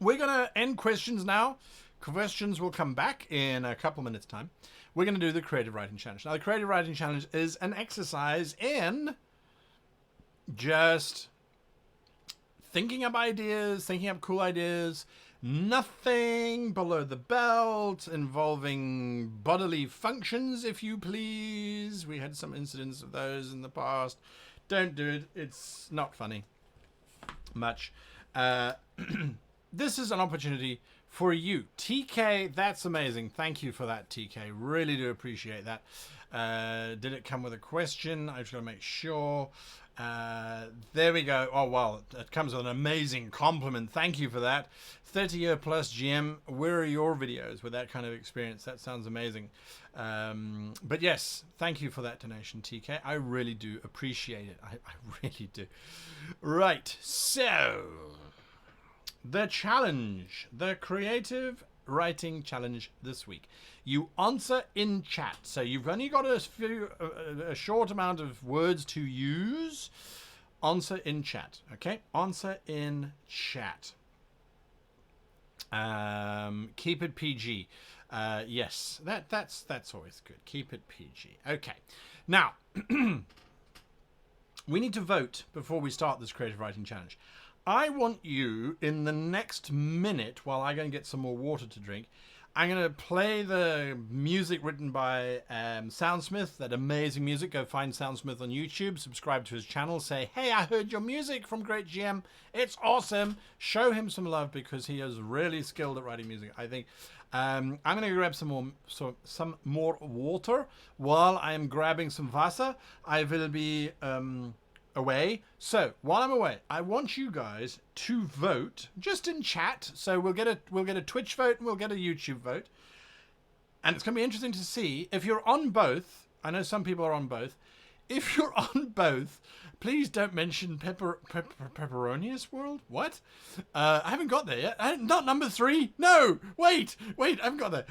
we're going to end questions now. Questions will come back in a couple minutes time. We're going to do the Creative Writing Challenge. Now, the Creative Writing Challenge is an exercise in just thinking up ideas, thinking up cool ideas, nothing below the belt, involving bodily functions, if you please. We had some incidents of those in the past. Don't do it. It's not funny much. This is an opportunity for you. TK, that's amazing. Thank you for that, TK. Really do appreciate that. Did it come with a question? I just got to make sure. There we go. Oh, well, it comes with an amazing compliment. Thank you for that. 30-year plus GM. Where are your videos with that kind of experience? That sounds amazing. But yes, thank you for that donation, TK. I really do appreciate it. I really do. Right. So, the challenge, the Creative Writing Challenge this week. You answer in chat. So you've only got a short amount of words to use. Answer in chat. Okay? Answer in chat. Keep it PG. Yes, that's always good. Keep it PG. Okay. Now, we need to vote before we start this Creative Writing Challenge. I want you, in the next minute, while I go and get some more water to drink, I'm going to play the music written by Soundsmith, that amazing music. Go find Soundsmith on YouTube, subscribe to his channel, say, hey, I heard your music from Great GM. It's awesome. Show him some love because he is really skilled at writing music, I think. I'm going to grab some more water. While I am grabbing some Wasser, I will be away. So while I'm away, I want you guys to vote just in chat. So we'll get a Twitch vote and we'll get a YouTube vote. And it's going to be interesting to see if you're on both. I know some people are on both. If you're on both, please don't mention Pepperonius World. What? I haven't got there yet. Not number 3. No, wait, I haven't got there.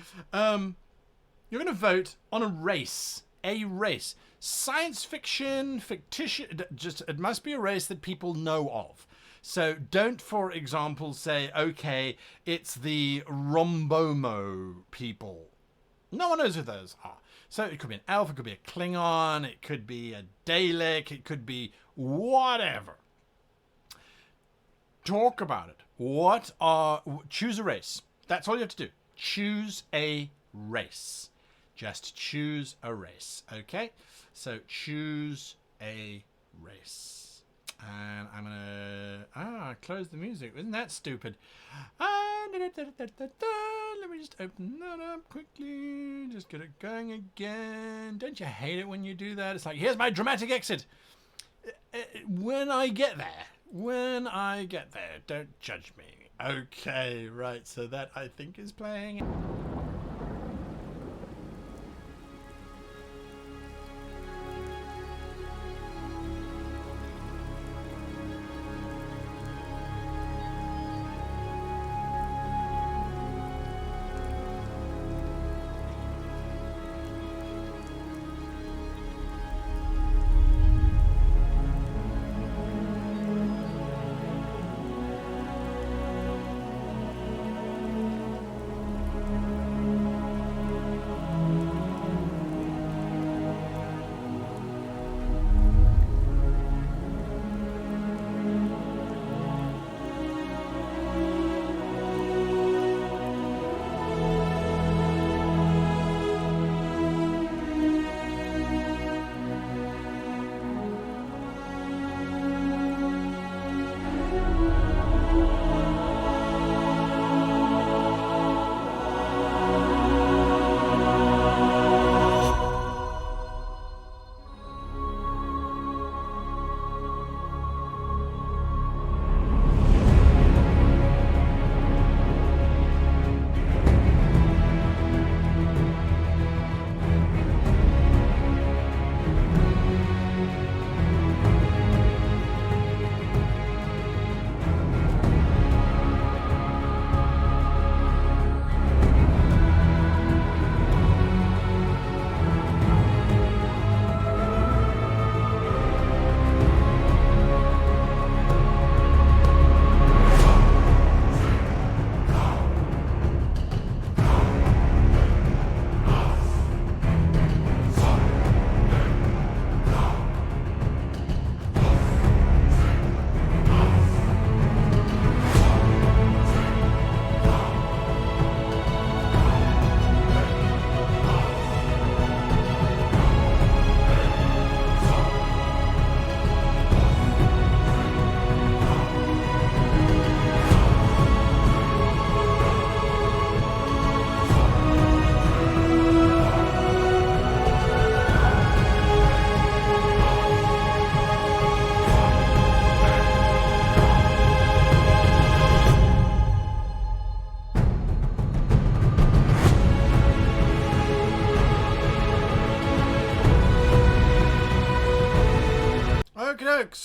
You're going to vote on a race. A race. Science fiction, fictitious. Just it must be a race that people know of. So don't, for example, say, okay, it's the Rombomo people. No one knows who those are. So it could be an elf, it could be a Klingon, it could be a Dalek, it could be whatever. Talk about it. Choose a race. That's all you have to do. Choose a race. Just choose a race. Okay? So choose a race. And I'm gonna close the music. Isn't that stupid? Let me just open that up quickly. Just get it going again. Don't you hate it when you do that? It's like, here's my dramatic exit. When I get there, don't judge me. Okay, right. So that I think is playing.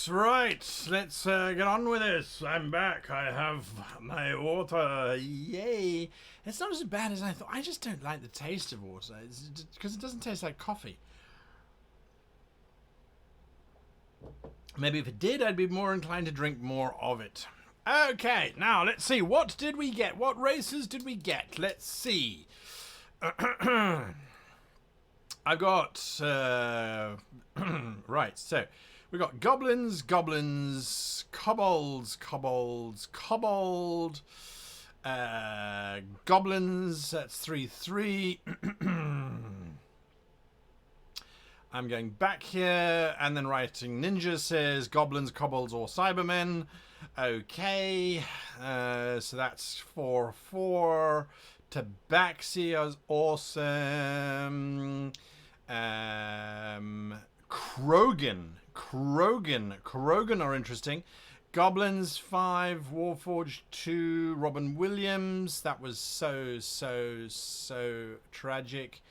Right, let's get on with this. I'm back. I have my water. Yay. It's not as bad as I thought. I just don't like the taste of water because it doesn't taste like coffee. Maybe if it did, I'd be more inclined to drink more of it. Okay, now let's see. What did we get? What races did we get? Let's see. I've got... right, so... we got goblins, kobolds, goblins, that's 3/3. I'm going back here and then writing ninja says goblins, kobolds, or cybermen. Okay, so that's 4/4. Tabaxi is awesome. Krogan are interesting. Goblins 5, Warforged 2, Robin Williams. That was so tragic.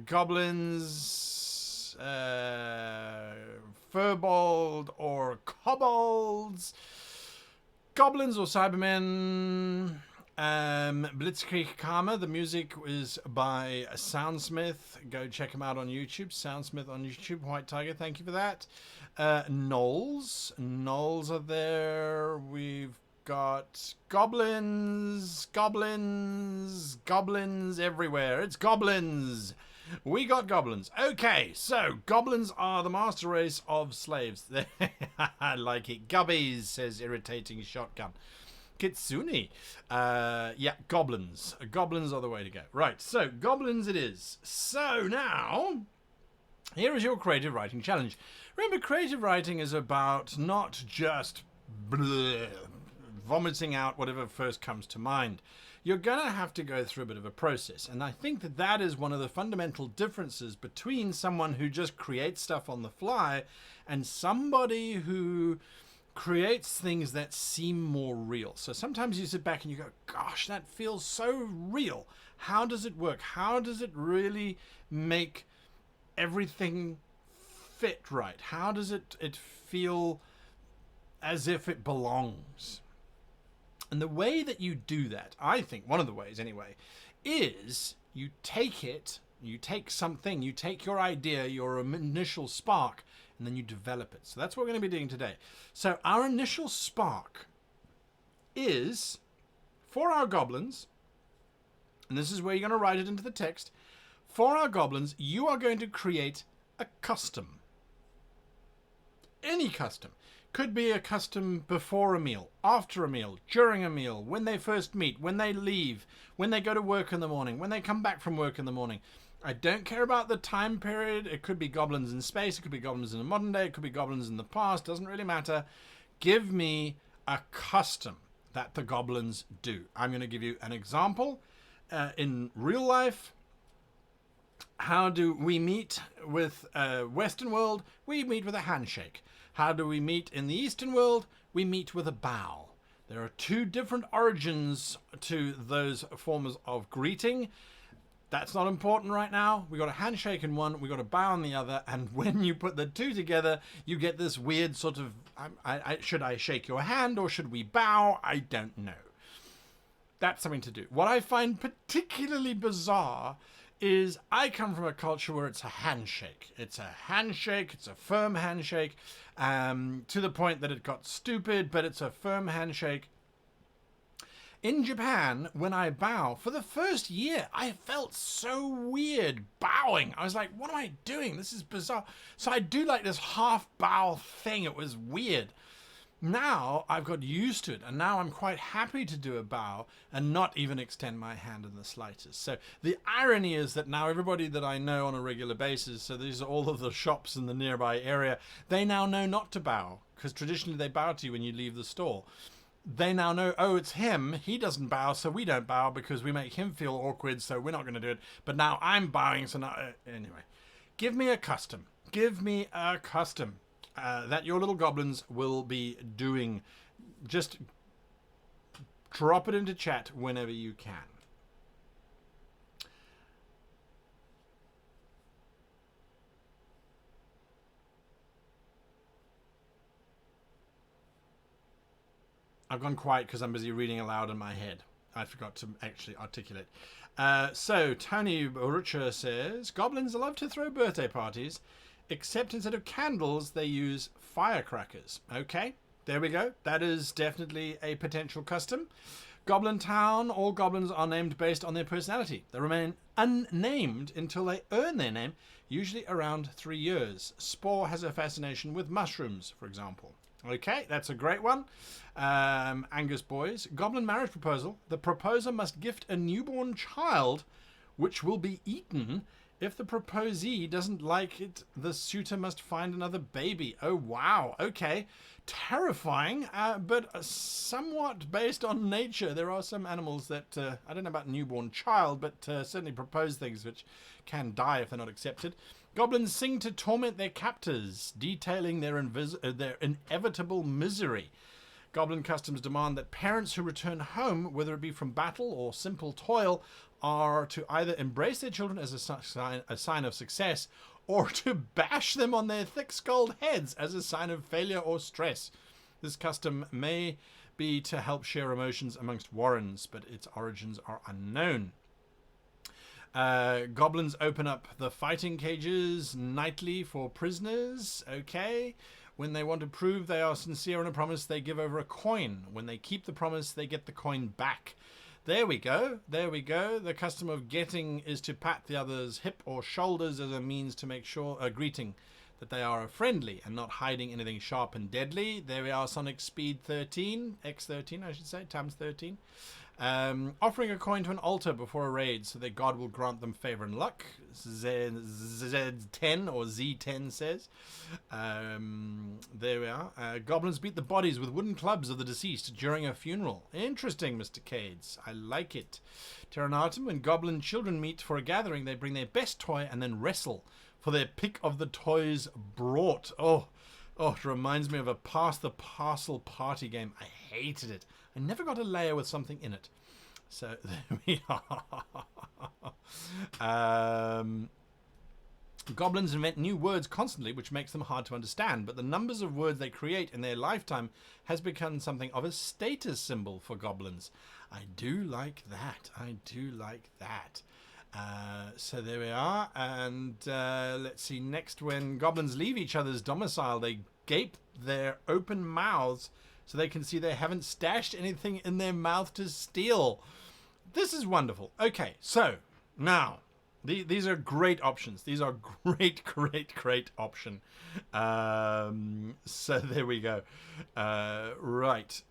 Goblins, Furbold or Kobolds. Goblins or Cybermen. Blitzkrieg Karma. The music is by Soundsmith. Go check him out on YouTube. Soundsmith on YouTube. White Tiger, thank you for that. Gnolls are there. We've got goblins everywhere. It's goblins. We got goblins. Okay, so goblins are the master race of slaves. I like it. Gubbies, says Irritating Shotgun. Kitsune. Yeah, goblins. Goblins are the way to go. Right, so goblins it is. So now, here is your creative writing challenge. Remember, creative writing is about not just vomiting out whatever first comes to mind. You're going to have to go through a bit of a process. And I think that that is one of the fundamental differences between someone who just creates stuff on the fly and somebody who creates things that seem more real. So sometimes you sit back and you go, gosh, that feels so real. How does it work? How does it really make everything fit right? How does it feel as if it belongs? And the way that you do that, I think one of the ways anyway, is you take something, you take your idea, your initial spark, and then you develop it. So that's what we're going to be doing today. So our initial spark is, for our goblins, and this is where you're going to write it into the text, for our goblins, you are going to create a custom. Any custom. Could be a custom before a meal, after a meal, during a meal, when they first meet, when they leave, when they go to work in the morning, when they come back from work in the morning. I don't care about the time period. It could be goblins in space. It could be goblins in the modern day. It could be goblins in the past. Doesn't really matter. Give me a custom that the goblins do. I'm going to give you an example. In real life, how do we meet with Western world? We meet with a handshake. How do we meet in the Eastern world? We meet with a bow. There are two different origins to those forms of greeting. That's not important right now. We got a handshake in one, we got a bow in the other, and when you put the two together, you get this weird sort of, should I shake your hand or should we bow? I don't know. That's something to do. What I find particularly bizarre is I come from a culture where it's a handshake. It's a handshake, it's a firm handshake, to the point that it got stupid, but it's a firm handshake. In Japan, when I bow, for the first year, I felt so weird bowing. I was like, what am I doing? This is bizarre. So I do like this half bow thing. It was weird. Now I've got used to it, and now I'm quite happy to do a bow and not even extend my hand in the slightest. So the irony is that now everybody that I know on a regular basis, so these are all of the shops in the nearby area, they now know not to bow, because traditionally they bow to you when you leave the store. They now know, oh, it's him. He doesn't bow, so we don't bow because we make him feel awkward, so we're not going to do it. But now I'm bowing, so now... anyway, give me a custom. Give me a custom that your little goblins will be doing. Just drop it into chat whenever you can. I've gone quiet because I'm busy reading aloud in my head. I forgot to actually articulate. So, Tony Borucha says, goblins love to throw birthday parties, except instead of candles, they use firecrackers. Okay, there we go. That is definitely a potential custom. Goblin Town, all goblins are named based on their personality. They remain unnamed until they earn their name, usually around 3 years. Spore has a fascination with mushrooms, for example. Okay, that's a great one. Angus Boys. Goblin marriage proposal. The proposer must gift a newborn child, which will be eaten If the proposee doesn't like it, the suitor must find another baby. Oh, wow. Okay. Terrifying, but somewhat based on nature. There are some animals that, I don't know about newborn child, but certainly propose things which can die if they're not accepted. Goblins sing to torment their captors, detailing their inevitable misery. Goblin customs demand that parents who return home, whether it be from battle or simple toil, are to either embrace their children as a sign of success, or to bash them on their thick-skulled heads as a sign of failure or stress. This custom may be to help share emotions amongst warrens, but its origins are unknown. Goblins open up the fighting cages nightly for prisoners. Okay. When they want to prove they are sincere in a promise, they give over a coin. When they keep the promise, they get the coin back. There we go. There we go. The custom of getting is to pat the other's hip or shoulders as a means to make sure a greeting that they are friendly and not hiding anything sharp and deadly. There we are, Sonic Speed 13, X13 I should say, times 13. Offering a coin to an altar before a raid so that God will grant them favor and luck. Z10 or Z10 says. There we are. Goblins beat the bodies with wooden clubs of the deceased during a funeral. Interesting, Mr. Cades. I like it. Terranatum, when goblin children meet for a gathering, they bring their best toy and then wrestle for their pick of the toys brought. Oh, it reminds me of a Pass the Parcel party game. I hated it. I never got a layer with something in it. So there we are. Goblins invent new words constantly, which makes them hard to understand, but the numbers of words they create in their lifetime has become something of a status symbol for goblins. I do like that. I do like that. So there we are. And let's see. Next, when goblins leave each other's domicile, they gape their open mouths so they can see they haven't stashed anything in their mouth to steal. This is wonderful. Okay, so now these are great options. These are great option. So there we go. Right.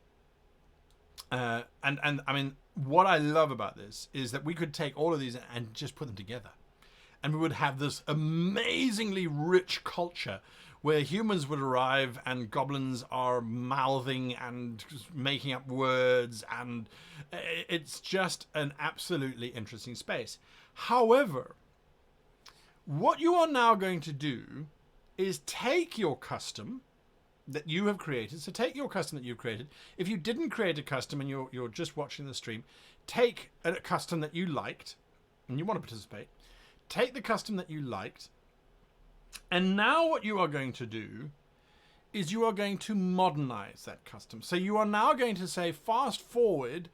And I mean, what I love about this is that we could take all of these and just put them together, and we would have this amazingly rich culture where humans would arrive and goblins are mouthing and making up words, and it's just an absolutely interesting space. However, what you are now going to do is take your custom that you have created. So take your custom that you've created. If you didn't create a custom and you're just watching the stream, take a custom that you liked and you want to participate. Take the custom that you liked, and now what you are going to do is you are going to modernize that custom. So you are now going to say, fast forward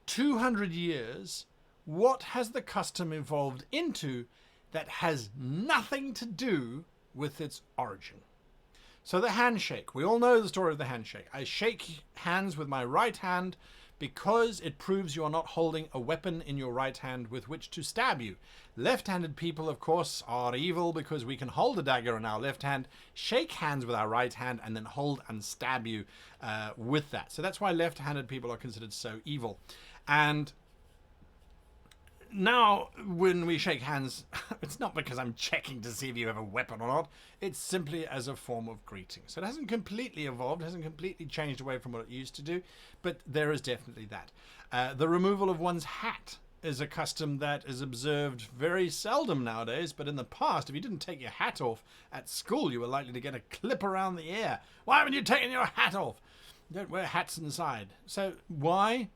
200 years, what has the custom evolved into that has nothing to do with its origin? So the handshake. We all know the story of the handshake. I shake hands with my right hand because it proves you are not holding a weapon in your right hand with which to stab you. Left-handed people, of course, are evil because we can hold a dagger in our left hand, shake hands with our right hand, and then hold and stab you with that. So that's why left-handed people are considered so evil. And now, when we shake hands, it's not because I'm checking to see if you have a weapon or not. It's simply as a form of greeting. So it hasn't completely evolved, hasn't completely changed away from what it used to do, but there is definitely that. The removal of one's hat is a custom that is observed very seldom nowadays, but in the past, if you didn't take your hat off at school, you were likely to get a clip around the ear. Why haven't you taken your hat off? Don't wear hats inside. So why?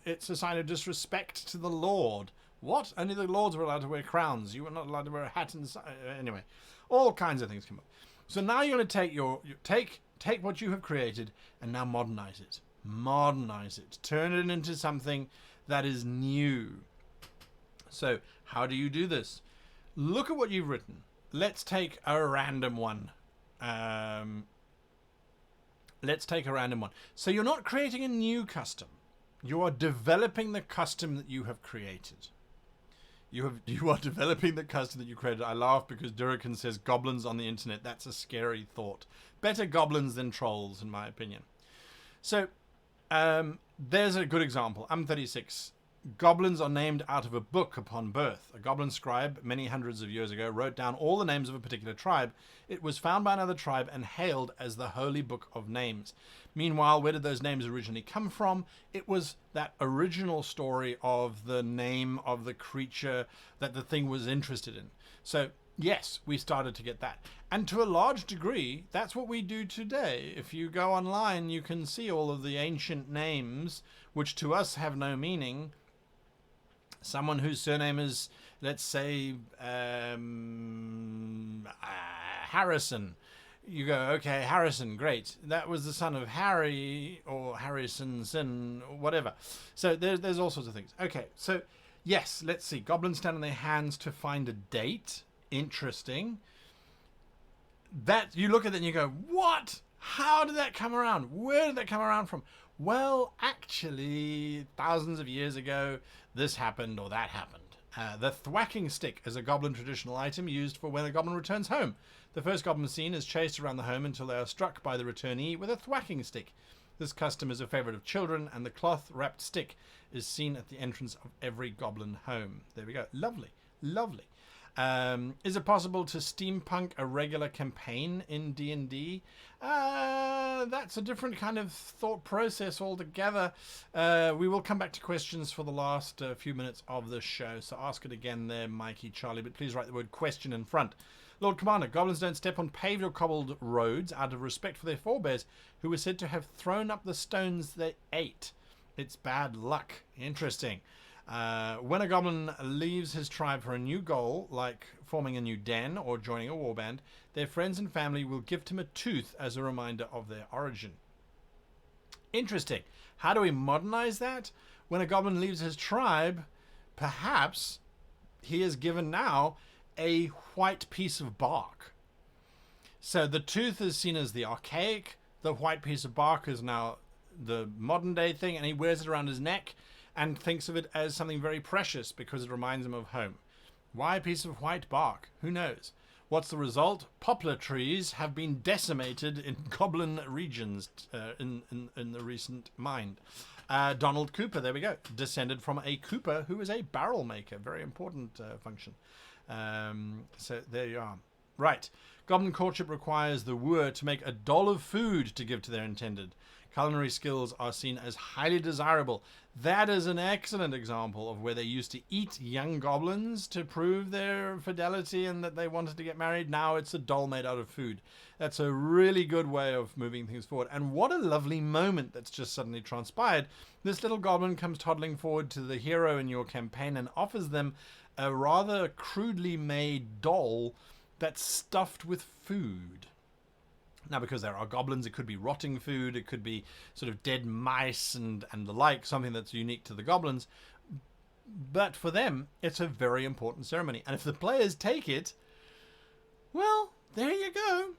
It's a sign of disrespect to the Lord. What? Only the lords were allowed to wear crowns. You were not allowed to wear a hat inside. Anyway, all kinds of things come up. So now you're going to take take what you have created and now modernize it. Modernize it. Turn it into something that is new. So how do you do this? Look at what you've written. Let's take a random one. Let's take a random one. So you're not creating a new custom. You are developing the custom that you have created. You are developing the custom that you created. I laugh because Durakan says goblins on the internet. That's a scary thought. Better goblins than trolls, in my opinion. So there's a good example. I'm 36. Goblins are named out of a book upon birth. A goblin scribe, many hundreds of years ago, wrote down all the names of a particular tribe. It was found by another tribe and hailed as the Holy Book of Names. Meanwhile, where did those names originally come from? It was that original story of the name of the creature that the thing was interested in. So, yes, we started to get that. And to a large degree, that's what we do today. If you go online, you can see all of the ancient names, which to us have no meaning. Someone whose surname is, let's say, Harrison. You go, okay, Harrison, great. That was the son of Harry or Harrison, whatever. So there's all sorts of things. Okay, so yes, let's see. Goblins stand on their hands to find a date. Interesting. That you look at it and you go, what? How did that come around? Where did that come around from? Well, actually, thousands of years ago, this happened or that happened. The thwacking stick is a goblin traditional item used for when a goblin returns home. The first goblin seen is chased around the home until they are struck by the returnee with a thwacking stick. This custom is a favorite of children, and the cloth-wrapped stick is seen at the entrance of every goblin home. There we go. Lovely. Lovely. Is it possible to steampunk a regular campaign in D&D? That's a different kind of thought process altogether. We will come back to questions for the last few minutes of the show, so ask it again there, Mikey, Charlie, but please write the word question in front. Lord Commander, goblins don't step on paved or cobbled roads out of respect for their forebears, who were said to have thrown up the stones they ate. It's bad luck. Interesting. When a goblin leaves his tribe for a new goal, like forming a new den or joining a warband, their friends and family will gift him a tooth as a reminder of their origin. Interesting. How do we modernize that? When a goblin leaves his tribe, perhaps he is given now a white piece of bark. So the tooth is seen as the archaic, the white piece of bark is now the modern day thing, and he wears it around his neck and thinks of it as something very precious because it reminds him of home. Why a piece of white bark? Who knows? What's the result? Poplar trees have been decimated in goblin regions in the recent mind. Donald Cooper, there we go. Descended from a Cooper who was a barrel maker. Very important function. So there you are. Right. Goblin courtship requires the wooer to make a doll of food to give to their intended. Culinary skills are seen as highly desirable. That is an excellent example of where they used to eat young goblins to prove their fidelity and that they wanted to get married. Now it's a doll made out of food. That's a really good way of moving things forward. And what a lovely moment that's just suddenly transpired. This little goblin comes toddling forward to the hero in your campaign and offers them a rather crudely made doll that's stuffed with food. Now, because there are goblins, it could be rotting food, it could be sort of dead mice and the like, something that's unique to the goblins. But for them, it's a very important ceremony. And if the players take it, well, there you go.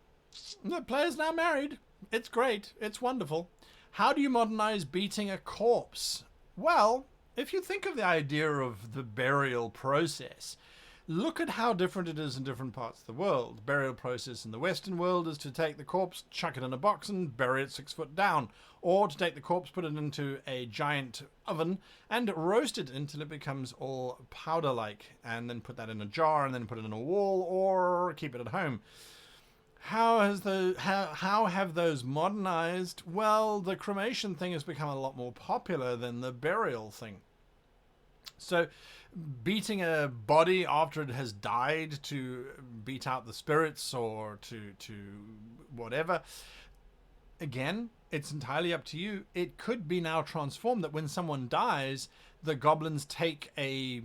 The player's now married. It's great. It's wonderful. How do you modernize beating a corpse? Well, if you think of the idea of the burial process, look at how different it is in different parts of the world. The burial process in the Western world is to take the corpse, chuck it in a box and bury it 6 foot down. Or to take the corpse, put it into a giant oven and roast it until it becomes all powder-like. And then put that in a jar and then put it in a wall or keep it at home. How have those modernized? Well, the cremation thing has become a lot more popular than the burial thing. So beating a body after it has died to beat out the spirits or to whatever, again, it's entirely up to you. It could be now transformed that when someone dies, the goblins take a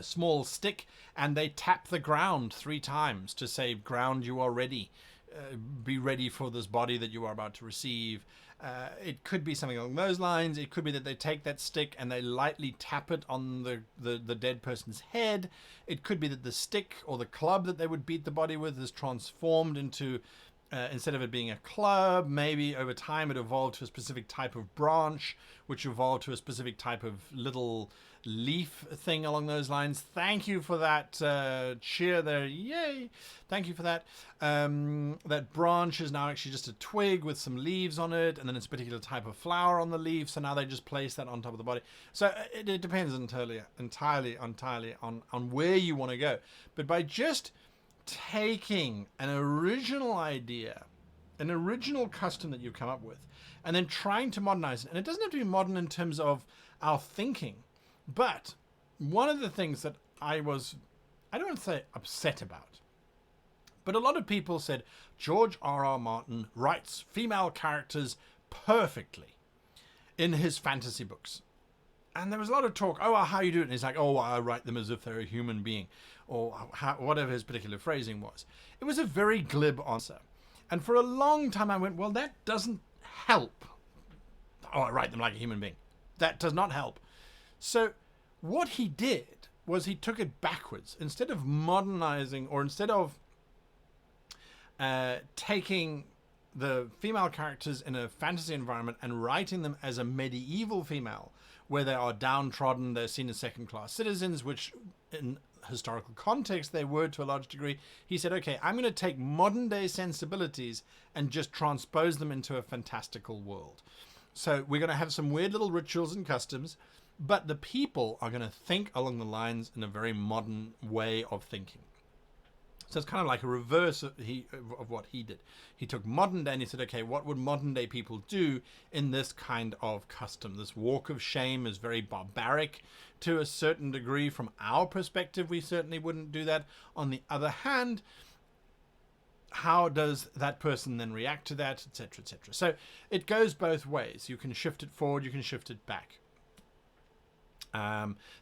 small stick and they tap the ground 3 times to say, ground, you are ready. Be ready for this body that you are about to receive. It could be something along those lines. It could be that they take that stick and they lightly tap it on the dead person's head. It could be that the stick or the club that they would beat the body with is transformed into instead of it being a club, maybe over time it evolved to a specific type of branch, which evolved to a specific type of little leaf thing along those lines. Thank you for that cheer there. Yay! Thank you for that. That branch is now actually just a twig with some leaves on it, and then it's a particular type of flower on the leaf, so now they just place that on top of the body. So it depends entirely on where you want to go. But by just taking an original idea, an original custom that you've come up with, and then trying to modernize it. And it doesn't have to be modern in terms of our thinking, but one of the things that I don't want to say upset about, but a lot of people said George R.R. Martin writes female characters perfectly in his fantasy books. And there was a lot of talk, how you do it? And he's like, I write them as if they're a human being, or whatever his particular phrasing was. It was a very glib answer. And for a long time I went, well, that doesn't help. I write them like a human being. That does not help. So what he did was he took it backwards. Instead of modernizing, or instead of taking the female characters in a fantasy environment and writing them as a medieval female, where they are downtrodden, they're seen as second-class citizens, which in historical context they were to a large degree, he said, okay, I'm going to take modern-day sensibilities and just transpose them into a fantastical world. So we're going to have some weird little rituals and customs, but the people are going to think along the lines in a very modern way of thinking. So it's kind of like a reverse of what he did. He took modern day and he said, okay, what would modern day people do in this kind of custom? This walk of shame is very barbaric to a certain degree. From our perspective, we certainly wouldn't do that. On the other hand, how does that person then react to that, etc., etc.? So it goes both ways. You can shift it forward, you can shift it back.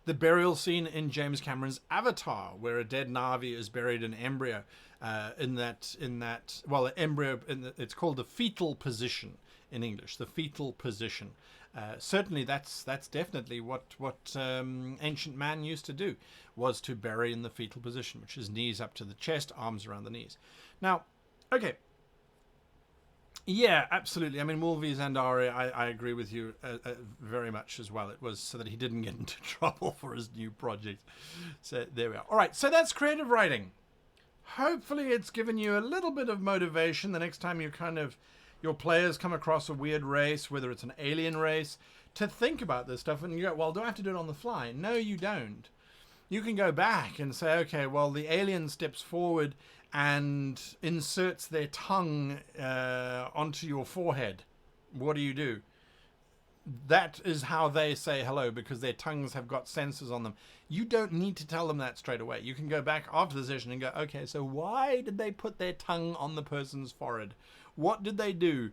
The burial scene in James Cameron's Avatar, where a dead Na'vi is buried in embryo, it's called the fetal position in English, the fetal position. Certainly that's definitely what ancient man used to do, was to bury in the fetal position, which is knees up to the chest, arms around the knees. Now, okay. Yeah, absolutely. I mean, Mulvey Zandari, I agree with you very much as well. It was so that he didn't get into trouble for his new project. So there we are. All right, so that's creative writing. Hopefully it's given you a little bit of motivation the next time your players come across a weird race, whether it's an alien race, to think about this stuff and you go, well, do I have to do it on the fly? No, you don't. You can go back and say, okay, well, the alien steps forward and inserts their tongue onto your forehead. What do? That is how they say hello, because their tongues have got sensors on them. You don't need to tell them that straight away. You can go back after the session and go, okay, so why did they put their tongue on the person's forehead? What did they do?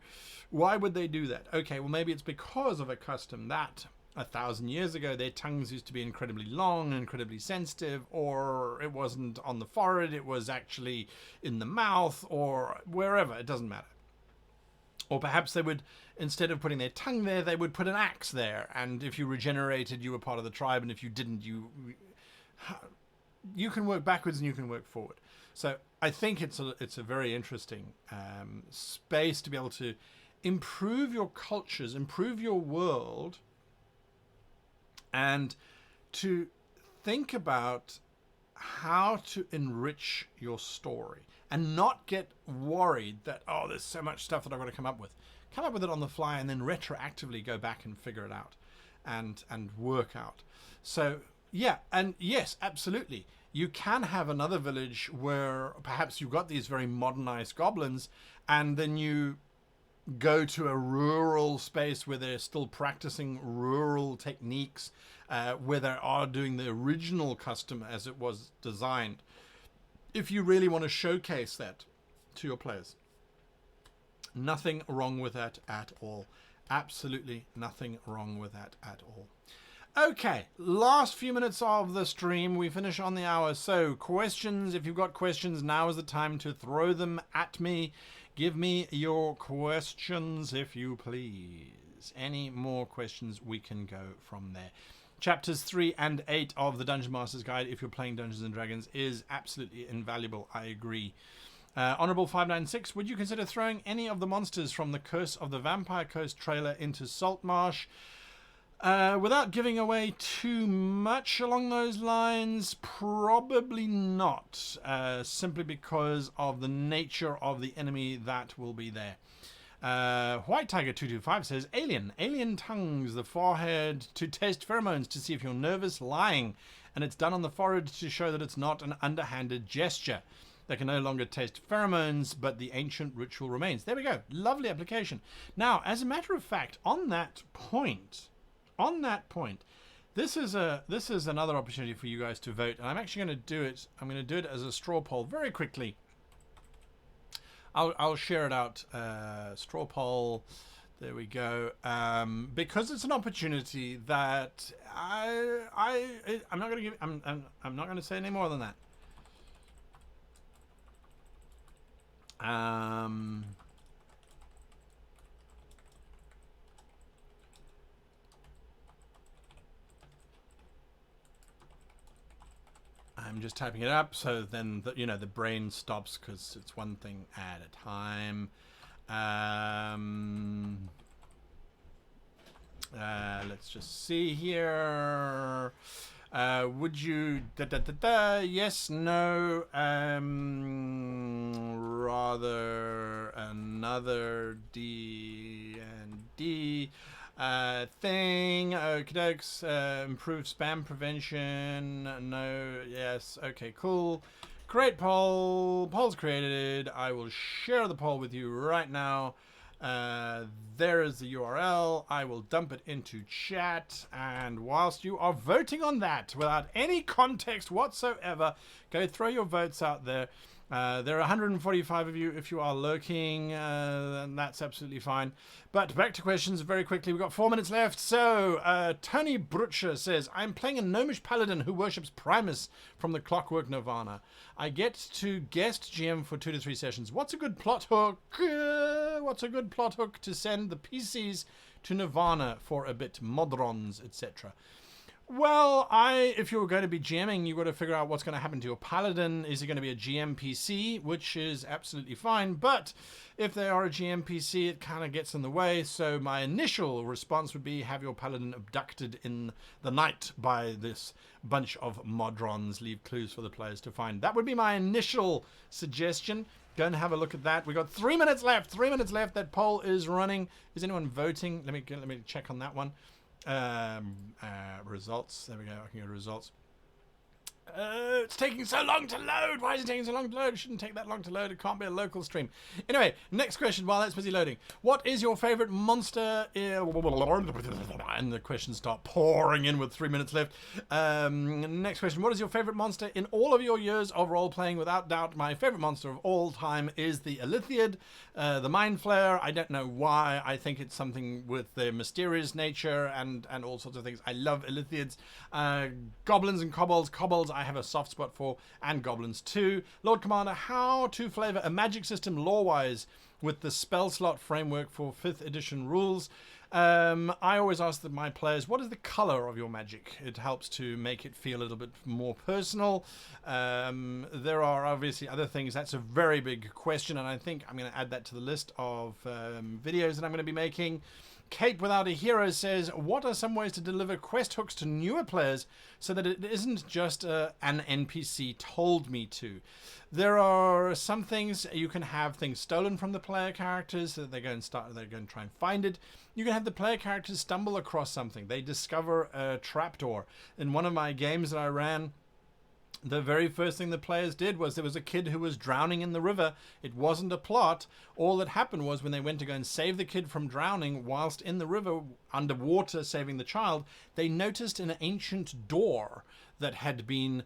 Why would they do that? Okay, well, maybe it's because of a custom that 1,000 years ago, their tongues used to be incredibly long and incredibly sensitive, or it wasn't on the forehead, it was actually in the mouth or wherever, it doesn't matter. Or perhaps they would, instead of putting their tongue there, they would put an axe there, and if you regenerated, you were part of the tribe, and if you didn't, you can work backwards and you can work forward. So I think it's a very interesting space to be able to improve your cultures, improve your world, and to think about how to enrich your story and not get worried that, there's so much stuff that I've got to come up with. Come up with it on the fly and then retroactively go back and figure it out and work out. So, yeah, and yes, absolutely. You can have another village where perhaps you've got these very modernized goblins, and then you go to a rural space where they're still practicing rural techniques, where they are doing the original custom as it was designed. If you really want to showcase that to your players, nothing wrong with that at all. Absolutely nothing wrong with that at all. Okay, last few minutes of the stream. We finish on the hour. So questions, if you've got questions, now is the time to throw them at me. Give me your questions, if you please. Any more questions, we can go from there. Chapters 3 and 8 of the Dungeon Master's Guide, if you're playing Dungeons & Dragons, is absolutely invaluable. I agree. Honorable 596, would you consider throwing any of the monsters from the Curse of the Vampire Coast trailer into Saltmarsh? Without giving away too much along those lines, probably not. Simply because of the nature of the enemy that will be there. White Tiger 225 says, Alien tongues the forehead to test pheromones to see if you're nervous, lying. And it's done on the forehead to show that it's not an underhanded gesture. They can no longer taste pheromones, but the ancient ritual remains. There we go. Lovely application. Now, as a matter of fact, on that point, this is another opportunity for you guys to vote, and I'm actually going to do it. I'm going to do it as a straw poll very quickly. I'll share it out. Straw poll. There we go. Because it's an opportunity that I'm not going to give. I'm not going to say any more than that. I'm just typing it up, so then the brain stops because it's one thing at a time. Let's just see here. Would you yes, no, rather another D&D thing, okey-dokes, improve spam prevention, no, yes, okay, cool, great poll, poll's created. I will share the poll with you right now. There is the URL. I will dump it into chat, and whilst you are voting on that without any context whatsoever, go throw your votes out there. There are 145 of you if you are lurking, and that's absolutely fine. But back to questions very quickly. We've got 4 minutes left. So Tony Brutcher says, I'm playing a gnomish paladin who worships Primus from the Clockwork Nirvana. I get to guest GM for 2 to 3 sessions. What's a good plot hook? What's a good plot hook to send the PCs to Nirvana for a bit, modrons, etc.? Well, if you're going to be GMing, you've got to figure out what's going to happen to your paladin. Is it going to be a GM PC, which is absolutely fine, but if they are a GM PC, it kind of gets in the way. So my initial response would be have your paladin abducted in the night by this bunch of modrons. Leave clues for the players to find. That would be my initial suggestion. Go and have a look at that. We've got 3 minutes left. 3 minutes left. That poll is running. Is anyone voting? Let me check on that one. Results. There we go. I can go to results. It's taking so long to load. Why is it taking so long to load? It shouldn't take that long to load. It can't be a local stream. Anyway, next question while that's busy loading. What is your favorite monster? And the questions start pouring in with 3 minutes left. Next question. What is your favorite monster in all of your years of role-playing? Without doubt, my favorite monster of all time is the Elithiid, the Mind Flayer. I don't know why. I think it's something with their mysterious nature and all sorts of things. I love Elithiids. Goblins and kobolds. Kobolds I have a soft spot for, and goblins too. Lord Commander, how to flavor a magic system lore-wise with the spell slot framework for 5th edition rules. I always ask my players, what is the color of your magic? It helps to make it feel a little bit more personal. There are obviously other things. That's a very big question, and I think I'm going to add that to the list of videos that I'm going to be making. Kate Without a Hero says, what are some ways to deliver quest hooks to newer players so that it isn't just an NPC told me to? There are some things you can have things stolen from the player characters so that they're going to try and find it. You can have the player characters stumble across something. They discover a trapdoor. In one of my games that I ran, the very first thing the players did was there was a kid who was drowning in the river. It wasn't a plot. All that happened was when they went to go and save the kid from drowning whilst in the river underwater saving the child, they noticed an ancient door that had been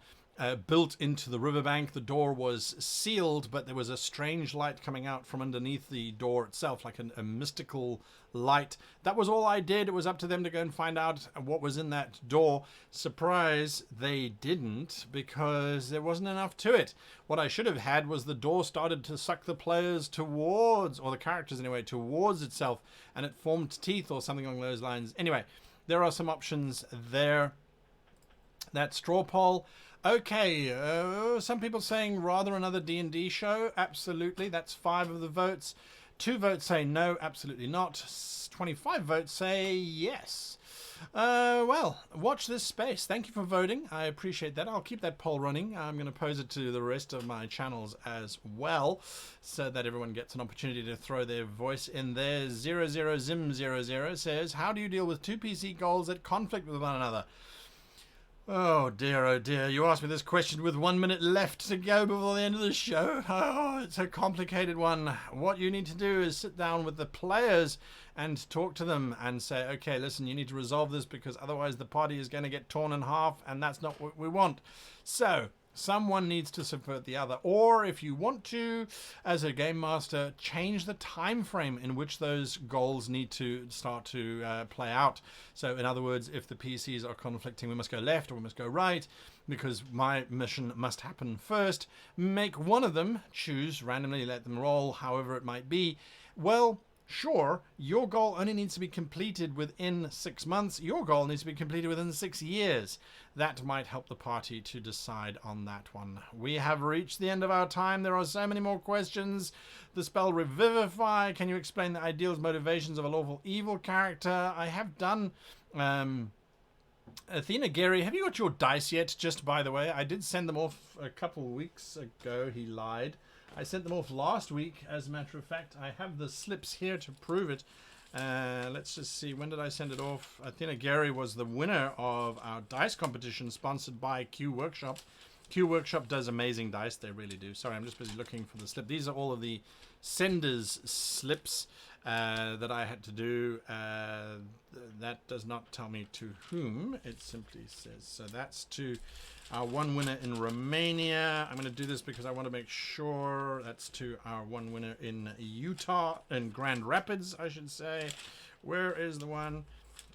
built into the riverbank. The door was sealed, but there was a strange light coming out from underneath the door itself, like a mystical light. That was all I did. It was up to them to go and find out what was in that door. Surprise, they didn't, because there wasn't enough to it. What I should have had was the door started to suck the players towards, or the characters anyway, towards itself, and it formed teeth or something along those lines. Anyway, there are some options there. That straw poll. Okay, some people saying rather another D&D show. Absolutely, that's 5 of the votes. 2 votes say no, absolutely not. 25 votes say yes. Well, watch this space. Thank you for voting. I appreciate that. I'll keep that poll running. I'm going to pose it to the rest of my channels as well, so that everyone gets an opportunity to throw their voice in there. 00zim00 says, how do you deal with 2 PC goals that conflict with one another? Oh dear, you asked me this question with 1 minute left to go before the end of the show. Oh, it's a complicated one. What you need to do is sit down with the players and talk to them and say, okay, listen, you need to resolve this because otherwise the party is going to get torn in half and that's not what we want. So someone needs to subvert the other, or if you want to, as a game master, change the time frame in which those goals need to start to play out. So in other words, if the PCs are conflicting, we must go left or we must go right because my mission must happen first. Make one of them choose randomly, let them roll, however it might be. Well, sure, your goal only needs to be completed within 6 months. Your goal needs to be completed within 6 years. That might help the party to decide on that one. We have reached the end of our time. There are so many more questions. The spell Revivify. Can you explain the ideals, motivations of a lawful evil character? I have done... Athena Gary, have you got your dice yet? Just by the way, I did send them off a couple weeks ago. He lied. I sent them off last week, as a matter of fact. I have the slips here to prove it. Let's just see. When did I send it off? Athena Gary was the winner of our dice competition sponsored by Q Workshop. Q Workshop does amazing dice. They really do. Sorry, I'm just busy looking for the slip. These are all of the senders' slips that I had to do. That does not tell me to whom. It simply says. So that's to our one winner in Romania. I'm going to do this because I want to make sure that's to our one winner in Utah, in Grand Rapids, I should say. Where is the one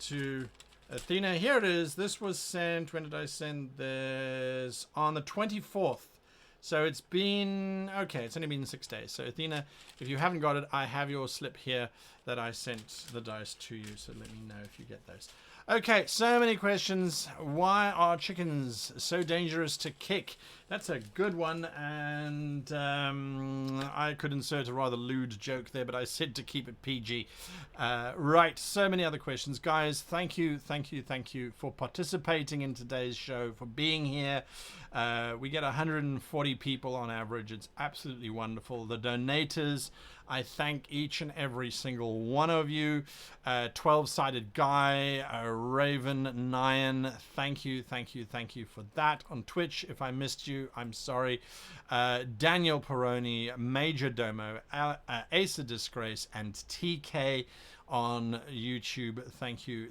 to Athena? Here it is. This was sent. When did I send this? On the 24th. So it's been, okay, it's only been 6 days. So Athena, if you haven't got it, I have your slip here that I sent the dice to you. So let me know if you get those. Okay, so many questions. Why are chickens so dangerous to kick? That's a good one, and I could insert a rather lewd joke there, but I said to keep it PG. Right, so many other questions. Guys, thank you for participating in today's show, for being here. We get 140 people on average. It's absolutely wonderful. The donators, I thank each and every single one of you. 12-sided guy, Raven, Nyan, thank you for that. On Twitch, if I missed you, I'm sorry. Daniel Peroni, Major Domo, Ace of Disgrace, and TK on YouTube. Thank you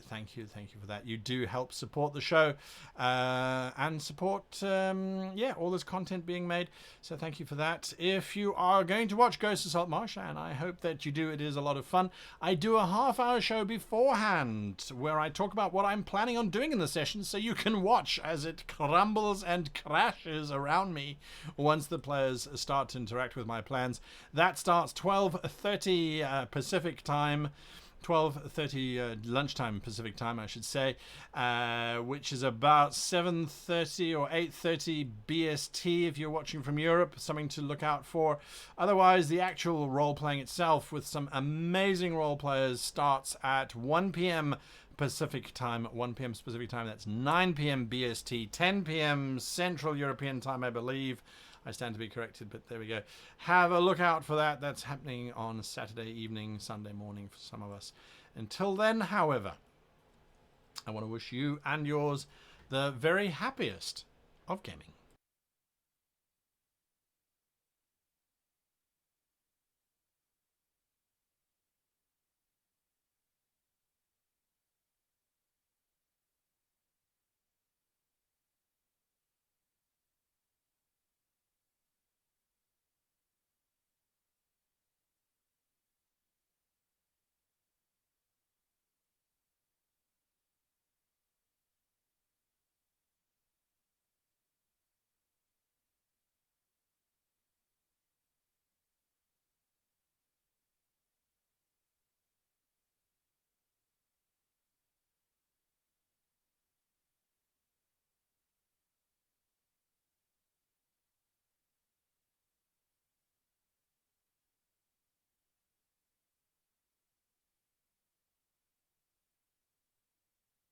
for that. You do help support the show and support all this content being made, so thank you for that. If you are going to watch Ghost of Saltmarsh, and I hope that you do, it is a lot of fun, I do a half-hour show beforehand where I talk about what I'm planning on doing in the session, so you can watch as it crumbles and crashes around me once the players start to interact with my plans. That starts 12:30 Pacific time, 12:30 lunchtime Pacific time, I should say, which is about 7:30 or 8:30 BST if you're watching from Europe. Something to look out for. Otherwise, the actual role-playing itself with some amazing role-players starts at 1 p.m. Pacific time, 1 p.m. Pacific time. That's 9 p.m. BST, 10 p.m. Central European time, I believe. I stand to be corrected, but there we go. Have a look out for that. That's happening on Saturday evening, Sunday morning for some of us. Until then, however, I want to wish you and yours the very happiest of gaming.